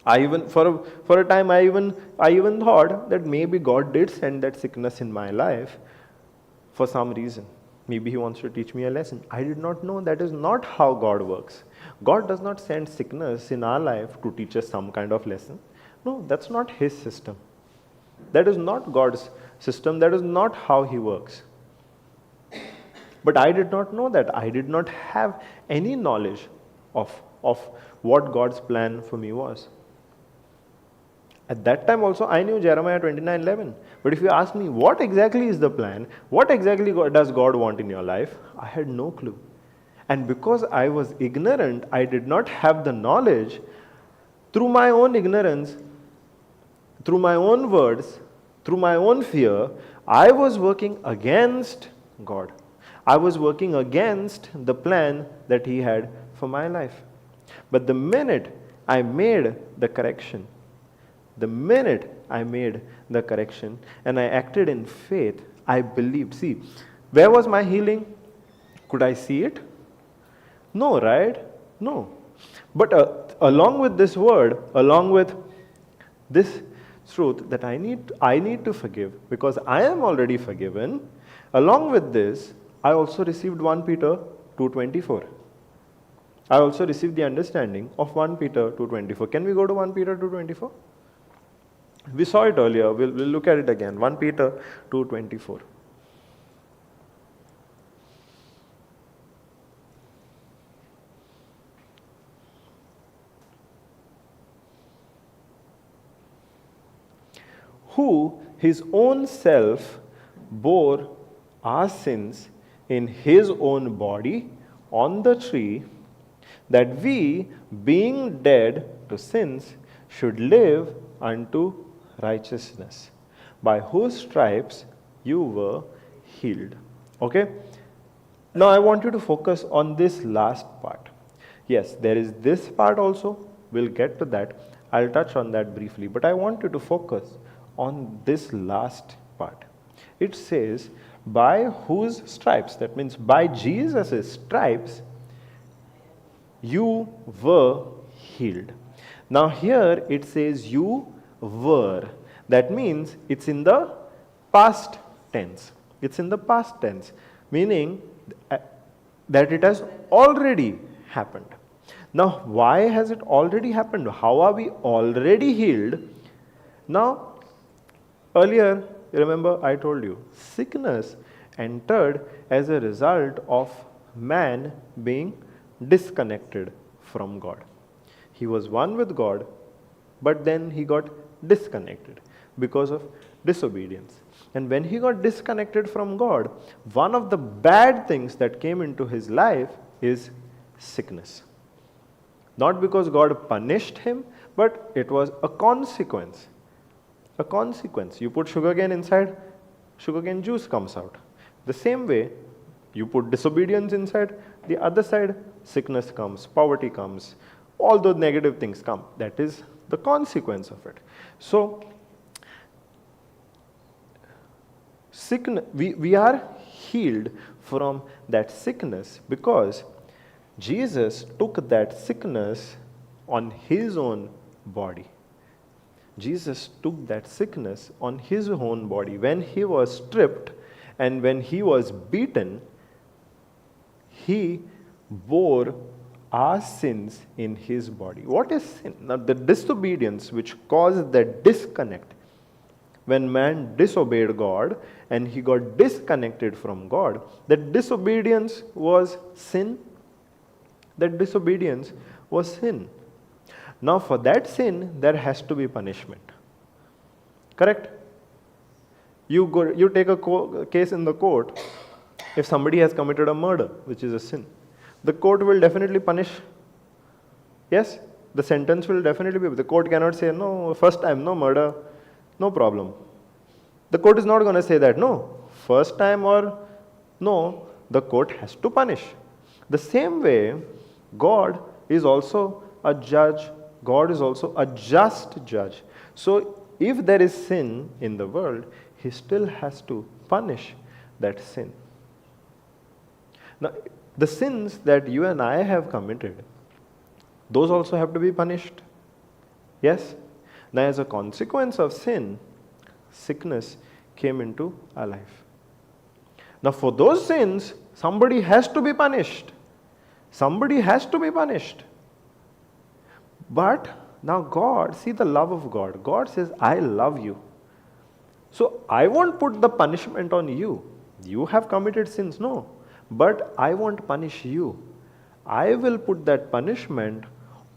I even, for a time, I even thought that maybe God did send that sickness in my life for some reason. Maybe He wants to teach me a lesson. I did not know that is not how God works. God does not send sickness in our life to teach us some kind of lesson. No, that's not His system. That is not God's system. That is not how He works. But I did not know that. I did not have any knowledge of what God's plan for me was. At that time also, I knew Jeremiah 29:11. But if you ask me, what exactly is the plan? What exactly does God want in your life? I had no clue. And because I was ignorant, I did not have the knowledge. Through my own ignorance, through my own words, through my own fear, I was working against God. I was working against the plan that He had for my life. But the minute I made the correction, and I acted in faith, I believed. See, where was my healing? Could I see it? No, right? No. But along with this word, along with this truth that I need to forgive because I am already forgiven, along with this, I also received 1 Peter 2:24. I also received the understanding of 1 Peter 2:24. Can we go to 1 Peter 2:24? We saw it earlier. We'll look at it again. 1 Peter 2:24. Who His own self bore our sins in his own body on the tree, that we, being dead to sins, should live unto righteousness, by whose stripes you were healed. Okay? Now I want you to focus on this last part. Yes, there is this part also. We'll get to that. I'll touch on that briefly. But I want you to focus on this last part. It says, by whose stripes, that means by Jesus' stripes, you were healed. Now here it says you were. That means it's in the past tense. It's in the past tense, meaning that it has already happened. Now, why has it already happened? How are we already healed? Now, earlier, remember I told you, sickness entered as a result of man being disconnected from God. He was one with God, but then he got disconnected because of disobedience. And when he got disconnected from God, one of the bad things that came into his life is sickness. Not because God punished him, but it was a consequence. A consequence. You put sugarcane inside, sugarcane juice comes out. The same way, you put disobedience inside, the other side, sickness comes, poverty comes, all those negative things come. That is the consequence of it. So, sickness, we are healed from that sickness because Jesus took that sickness on his own body. Jesus took that sickness on his own body. When he was stripped and when he was beaten, he bore our sins in his body. What is sin? Now, the disobedience which caused that disconnect. When man disobeyed God and he got disconnected from God, that disobedience was sin. That disobedience was sin. Now, for that sin, there has to be punishment. Correct? You take a case in the court. If somebody has committed a murder, which is a sin, the court will definitely punish. Yes? The sentence will definitely be. The court cannot say, no, first time, no murder, no problem. The court is not going to say that, no, first time or no, the court has to punish. The same way, God is also a judge. God is also a just judge. So, if there is sin in the world, he still has to punish that sin. Now, the sins that you and I have committed, those also have to be punished. Yes? Now, as a consequence of sin, sickness came into our life. Now, for those sins, somebody has to be punished. Somebody has to be punished. But now God, see the love of God. God says, I love you. So I won't put the punishment on you. You have committed sins, no. But I won't punish you. I will put that punishment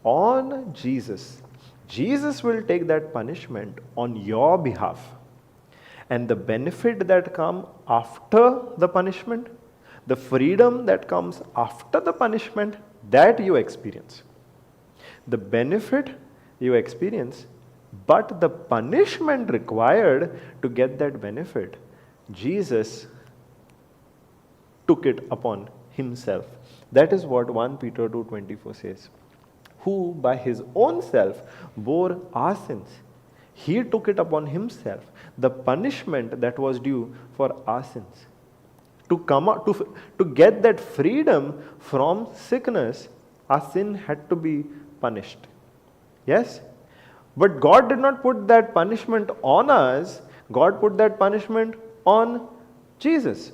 on Jesus. Jesus will take that punishment on your behalf. And the benefit that comes after the punishment, the freedom that comes after the punishment, that you experience. The benefit you experience, but the punishment required to get that benefit, Jesus took it upon himself. That is what 1 Peter 2:24 says. Who by his own self bore our sins. He took it upon himself, the punishment that was due for our sins. To come out, to get that freedom from sickness, our sin had to be punished. Yes? But God did not put that punishment on us. God put that punishment on Jesus.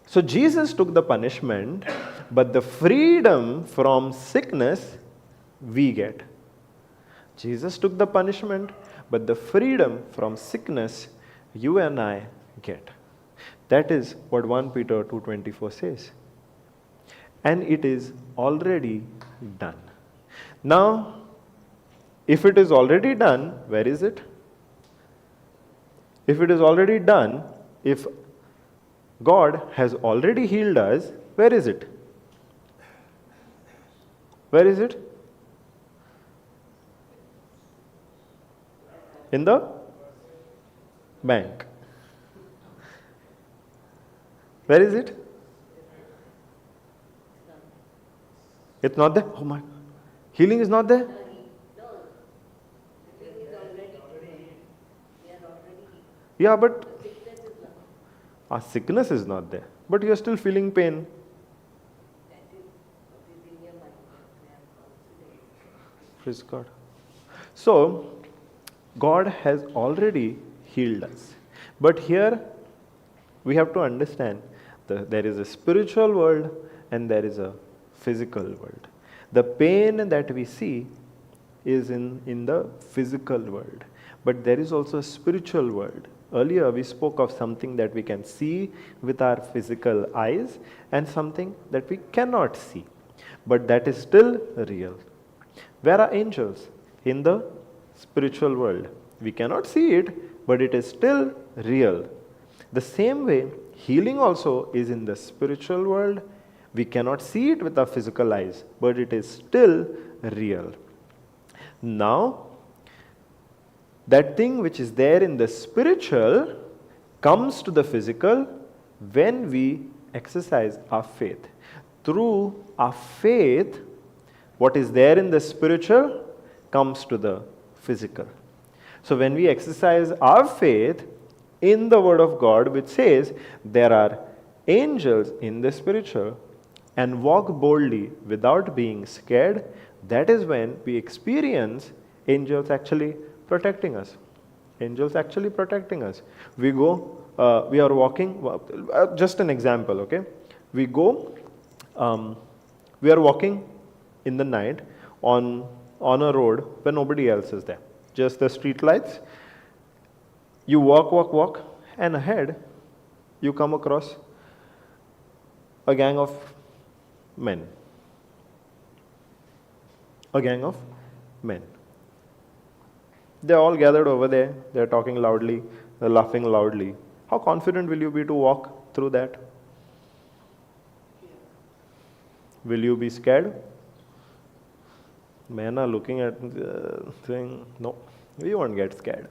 So Jesus took the punishment, but the freedom from sickness we get. Jesus took the punishment, but the freedom from sickness you and I get. That is what 1 Peter 2:24 says. And it is already done. Now, if it is already done, where is it? If it is already done, if God has already healed us. Where is it? Where is it? In the bank. Where is it? It's not there? Oh my God. Healing is not there? No, the thing is already, we are already, Yeah, but sickness is not. our sickness is not there. But you are still feeling pain. That is what is in your mind. We are confident. Praise God. So, God has already healed us. But here, we have to understand that there is a spiritual world and there is a physical world. The pain that we see is in the physical world. But there is also a spiritual world. Earlier, we spoke of something that we can see with our physical eyes and something that we cannot see. But that is still real. Where are angels? In the spiritual world. We cannot see it, but it is still real. The same way, healing also is in the spiritual world. We cannot see it with our physical eyes, but it is still real. Now, that thing which is there in the spiritual comes to the physical when we exercise our faith. Through our faith, what is there in the spiritual comes to the physical. So when we exercise our faith in the Word of God, which says there are angels in the spiritual, and walk boldly without being scared, that is when we experience angels actually protecting us. Angels actually protecting us. We are walking, just an example, okay? We are walking in the night on a road where nobody else is there. Just the street lights. You walk, and ahead you come across a gang of men. A gang of men. They're all gathered over there. They're talking loudly. They're laughing loudly. How confident will you be to walk through that? Will you be scared? Men are looking at saying, no, we won't get scared.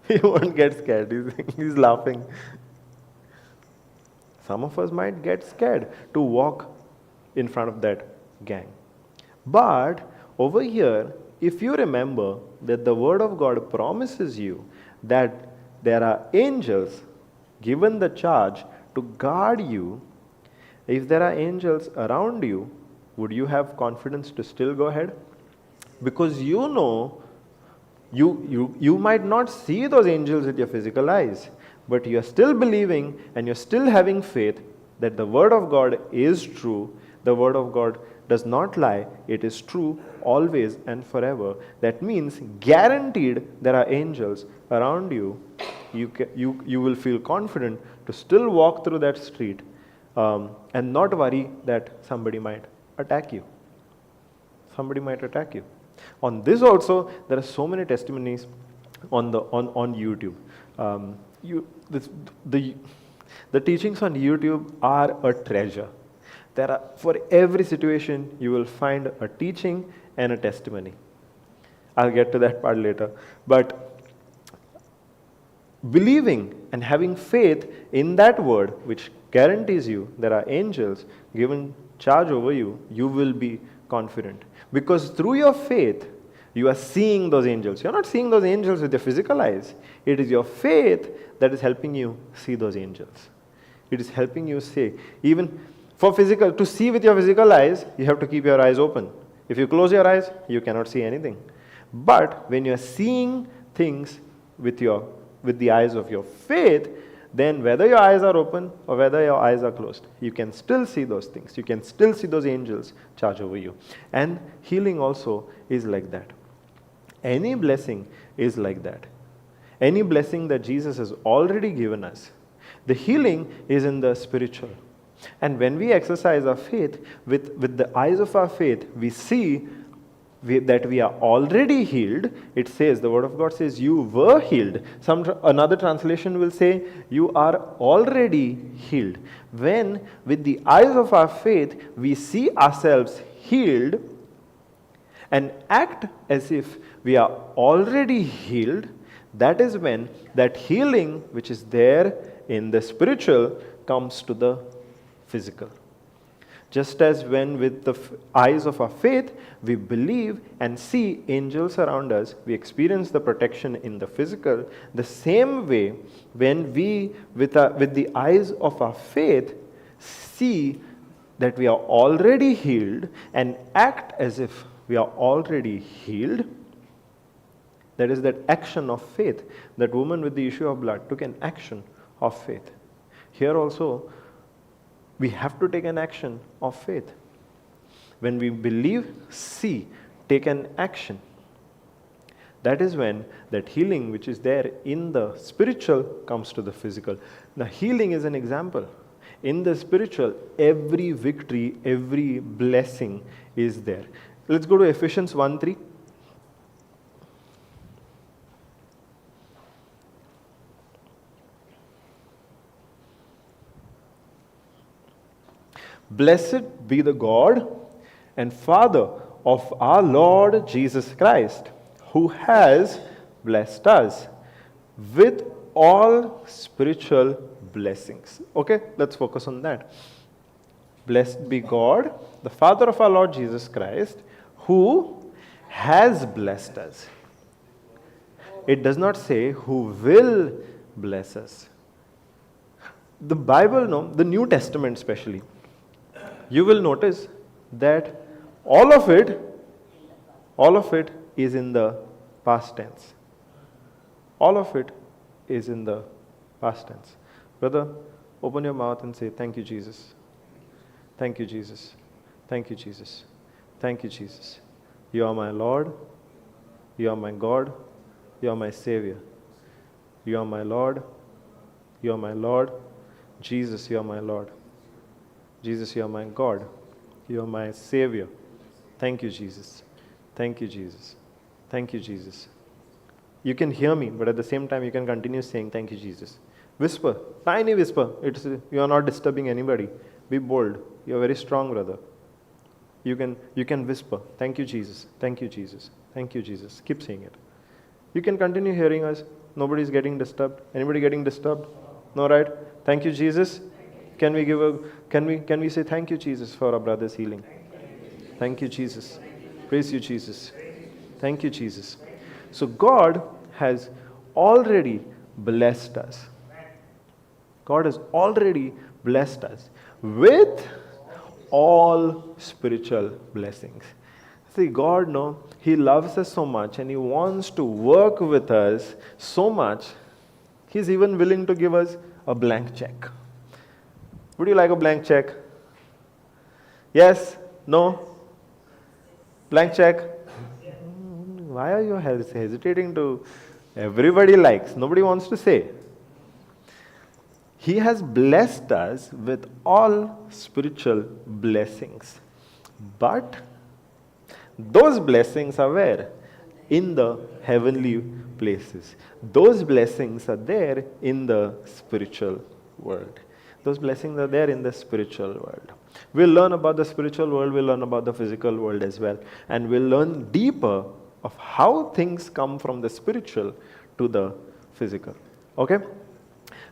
He won't get scared. He's laughing. Some of us might get scared to walk in front of that gang. But over here, if you remember that the Word of God promises you that there are angels given the charge to guard you, if there are angels around you, would you have confidence to still go ahead? Because you know, you might not see those angels with your physical eyes, but you are still believing and you're still having faith that the Word of God is true. The Word of God does not lie. It is true always and forever. That means guaranteed there are angels around you. You will feel confident to still walk through that street and not worry that somebody might attack you. Somebody might attack you. On this also, there are so many testimonies on YouTube. The teachings on YouTube are a treasure. There are, for every situation, you will find a teaching and a testimony. I'll get to that part later. But believing and having faith in that word, which guarantees you there are angels given charge over you, you will be confident. Because through your faith, you are seeing those angels. You're not seeing those angels with your physical eyes. It is your faith that is helping you see those angels. It is helping you see. Even to see with your physical eyes, you have to keep your eyes open. If you close your eyes, you cannot see anything. But when you are seeing things with the eyes of your faith, then whether your eyes are open or whether your eyes are closed, you can still see those things. You can still see those angels charge over you. And healing also is like that. Any blessing is like that. Any blessing that Jesus has already given us. The healing is in the spiritual. And when we exercise our faith, with the eyes of our faith, we see that we are already healed, it says, the word of God says, you were healed. Another translation will say, you are already healed. When with the eyes of our faith, we see ourselves healed and act as if we are already healed, that is when that healing which is there in the spiritual comes to the physical. Just as when with the eyes of our faith, we believe and see angels around us, we experience the protection in the physical, the same way, when we, with the eyes of our faith, see that we are already healed and act as if we are already healed, that is that action of faith. That woman with the issue of blood took an action of faith. Here also, we have to take an action of faith. When we believe, see, take an action. That is when that healing which is there in the spiritual comes to the physical. The healing is an example. In the spiritual, every victory, every blessing is there. Let's go to Ephesians 1:3. Blessed be the God and Father of our Lord Jesus Christ, who has blessed us with all spiritual blessings. Okay, let's focus on that. Blessed be God, the Father of our Lord Jesus Christ, who has blessed us. It does not say who will bless us. The Bible, the New Testament especially, you will notice that all of it is in the past tense. All of it is in the past tense. Brother, open your mouth and say, thank you, Jesus. Thank you, Jesus. Thank you, Jesus. Thank you, Jesus. You are my Lord. You are my God. You are my Savior. You are my Lord. You are my Lord. Jesus, you are my Lord. Jesus, you are my God. You are my Savior. Thank you, Jesus. Thank you, Jesus. Thank you, Jesus. You can hear me, but at the same time, you can continue saying, thank you, Jesus. Whisper, tiny whisper. You are not disturbing anybody. Be bold. You are very strong, brother. You can whisper, thank you, Jesus. Thank you, Jesus. Thank you, Jesus. Keep saying it. You can continue hearing us. Nobody is getting disturbed. Anybody getting disturbed? No, right? Thank you, Jesus. Can we say thank you, Jesus, for our brother's healing? Thank you, Jesus. Praise you, Jesus. Thank you, Jesus. So God has already blessed us. God has already blessed us with all spiritual blessings. See, God, He loves us so much and He wants to work with us so much, He's even willing to give us a blank check. Would you like a blank check? Yes? No? Blank check? Why are you hesitating to? Everybody likes. Nobody wants to say. He has blessed us with all spiritual blessings. But those blessings are where? In the heavenly places. Those blessings are there in the spiritual world. Those blessings are there in the spiritual world. We'll learn about the spiritual world, we'll learn about the physical world as well. And we'll learn deeper of how things come from the spiritual to the physical. Okay?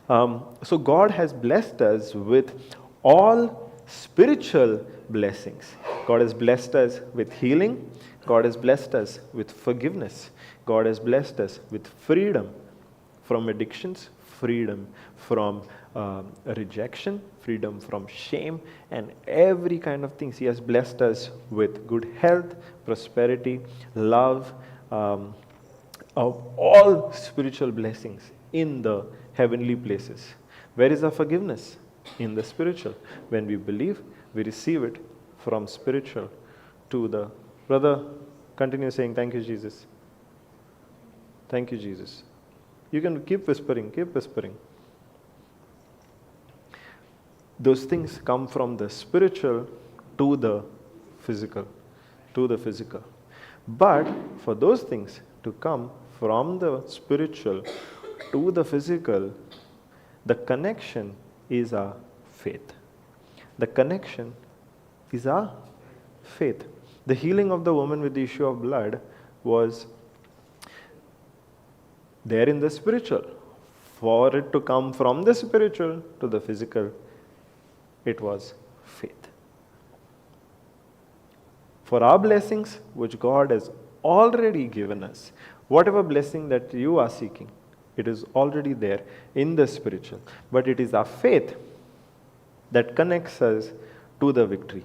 So God has blessed us with all spiritual blessings. God has blessed us with healing. God has blessed us with forgiveness. God has blessed us with freedom from addictions, freedom from rejection, freedom from shame, and every kind of things. He has blessed us with good health, prosperity, love, of all spiritual blessings in the heavenly places. Where is our forgiveness? In the spiritual. When we believe, we receive it from spiritual to the... Brother, continue saying, thank you, Jesus. Thank you, Jesus. You can keep whispering, keep whispering. Those things come from the spiritual to the physical. To the physical. But for those things to come from the spiritual to the physical, the connection is our faith. The connection is our faith. The healing of the woman with the issue of blood was there in the spiritual. For it to come from the spiritual to the physical, it was faith. For our blessings, which God has already given us, whatever blessing that you are seeking, it is already there in the spiritual. But it is our faith that connects us to the victory.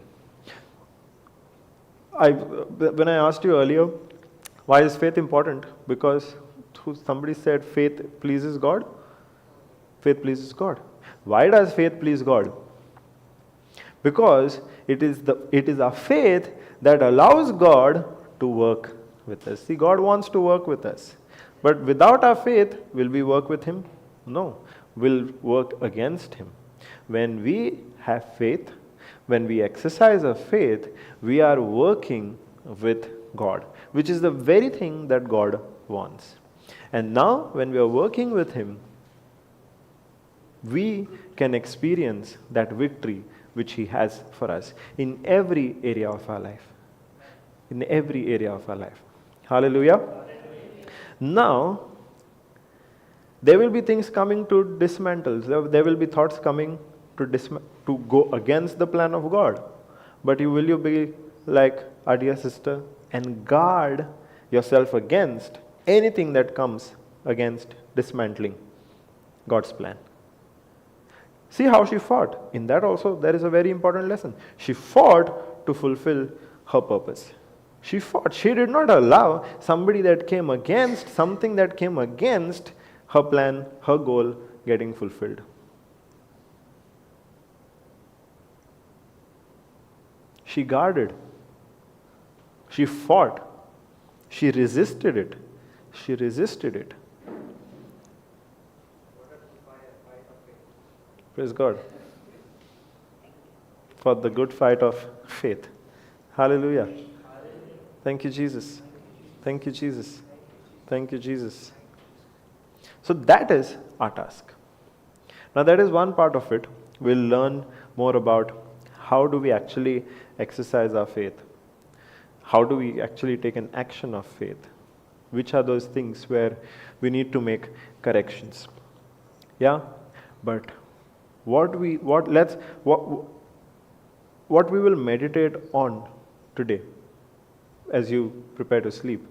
When I asked you earlier, why is faith important? Because somebody said faith pleases God. Faith pleases God. Why does faith please God? Because it is our faith that allows God to work with us. See, God wants to work with us. But without our faith, will we work with Him? No. We'll work against Him. When we have faith, when we exercise our faith, we are working with God, which is the very thing that God wants. And now, when we are working with Him, we can experience that victory which He has for us in every area of our life. In every area of our life. Hallelujah. Now, there will be things coming to dismantle. There will be thoughts coming to go against the plan of God. But will you be like our dear sister and guard yourself against anything that comes against dismantling God's plan? See how she fought. In that also, there is a very important lesson. She fought to fulfill her purpose. She fought. She did not allow something that came against her plan, her goal getting fulfilled. She guarded. She fought. She resisted it. She resisted it. Praise God. For the good fight of faith. Hallelujah. Thank you, Jesus. Thank you, Jesus. Thank you, Jesus. So that is our task. Now that is one part of it. We'll learn more about how do we actually exercise our faith. How do we actually take an action of faith? Which are those things where we need to make corrections? Yeah? But what we will meditate on today as you prepare to sleep.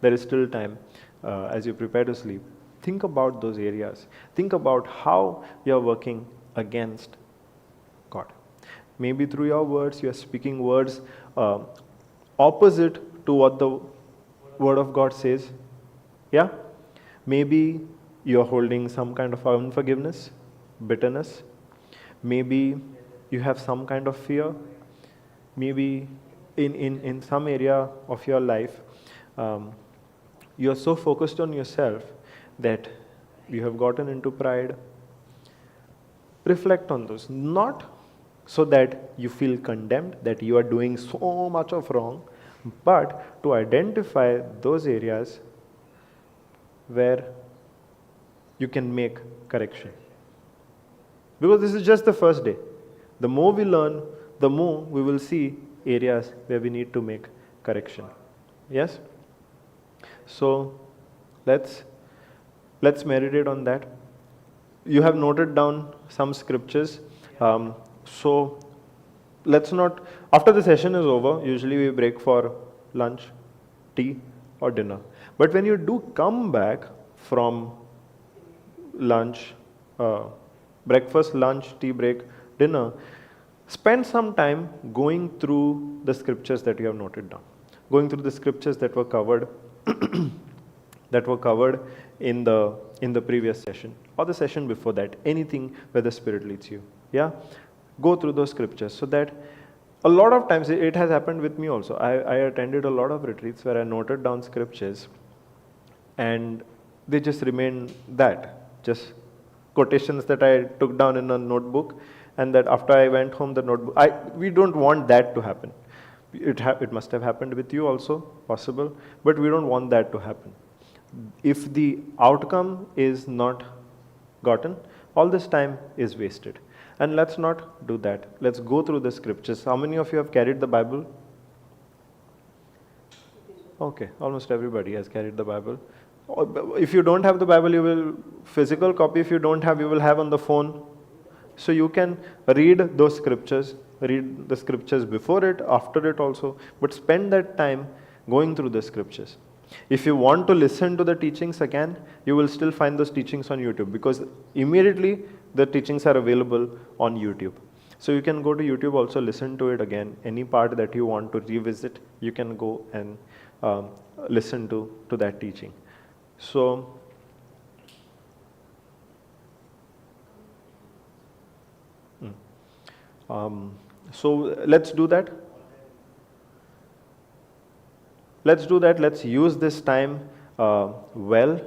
There is still time as you prepare to sleep. Think about those areas. Think about how you are working against God. Maybe through your words, you are speaking words opposite to what the Word of God says. Yeah? Maybe you are holding some kind of unforgiveness, bitterness. Maybe you have some kind of fear. Maybe in some area of your life, you are so focused on yourself that you have gotten into pride. Reflect on those. Not so that you feel condemned, that you are doing so much of wrong, but to identify those areas where you can make correction. Because this is just the first day. The more we learn, the more we will see areas where we need to make correction. Yes? So, let's meditate on that. You have noted down some scriptures. So, let's not, after the session is over, usually we break for lunch, tea or dinner. But when you do come back from lunch, breakfast, lunch, tea break, dinner, spend some time going through the scriptures that you have noted down. Going through the scriptures that were covered in the previous session or the session before that. Anything where the Spirit leads you. Yeah? Go through those scriptures so that a lot of times it has happened with me also. I attended a lot of retreats where I noted down scriptures and they just remain just quotations that I took down in a notebook, and that after I went home, the notebook, we don't want that to happen. It must have happened with you also, possible, but we don't want that to happen. If the outcome is not gotten, all this time is wasted. And let's not do that. Let's go through the scriptures. How many of you have carried the Bible? Okay, almost everybody has carried the Bible. If you don't have the Bible, you will physical copy. If you don't have, you will have on the phone. So you can read those scriptures, read the scriptures before it, after it also, but spend that time going through the scriptures. If you want to listen to the teachings again, you will still find those teachings on YouTube, because immediately the teachings are available on YouTube. So you can go to YouTube also, listen to it again. Any part that you want to revisit, you can go and listen to that teaching. So let's do that. Let's use this time well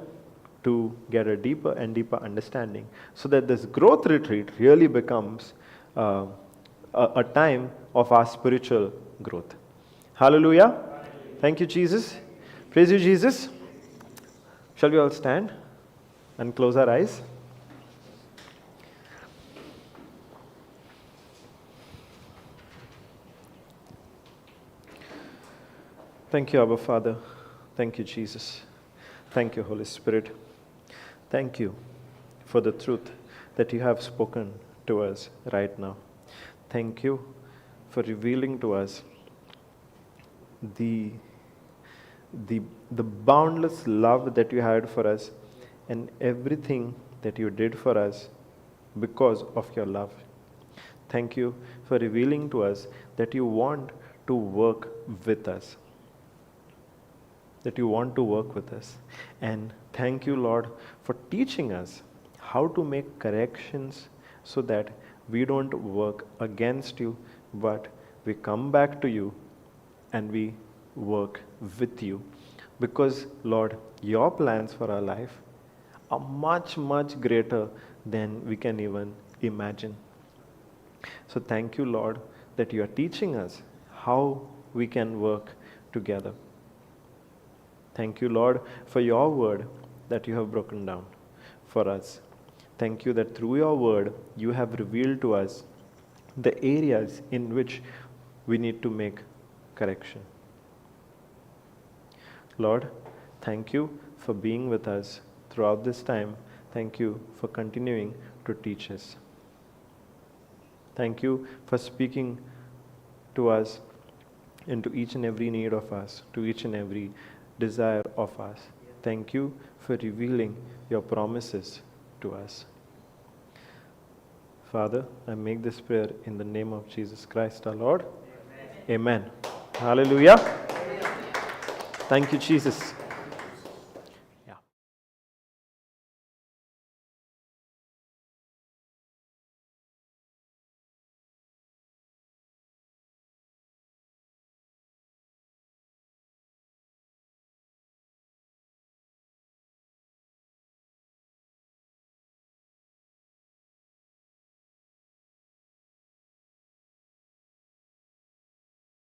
to get a deeper and deeper understanding, so that this growth retreat really becomes a time of our spiritual growth. Hallelujah. Thank you, Jesus. Praise you, Jesus. Shall we all stand and close our eyes? Thank you, Abba Father. Thank you, Jesus. Thank you, Holy Spirit. Thank you for the truth that you have spoken to us right now. Thank you for revealing to us the boundless love that you had for us, and everything that you did for us because of your love. Thank you for revealing to us that you want to work with us. And thank you, Lord, for teaching us how to make corrections, so that we don't work against you, but we come back to you and we work with you. Because, Lord, your plans for our life are much, much greater than we can even imagine. So thank you, Lord, that you are teaching us how we can work together. Thank you, Lord, for your word that you have broken down for us. Thank you that through your word, you have revealed to us the areas in which we need to make correction. Lord, thank you for being with us throughout this time. Thank you for continuing to teach us. Thank you for speaking to us into each and every need of us, to each and every desire of us. Thank you for revealing your promises to us. Father, I make this prayer in the name of Jesus Christ our Lord. Amen. Hallelujah. Thank you, Jesus.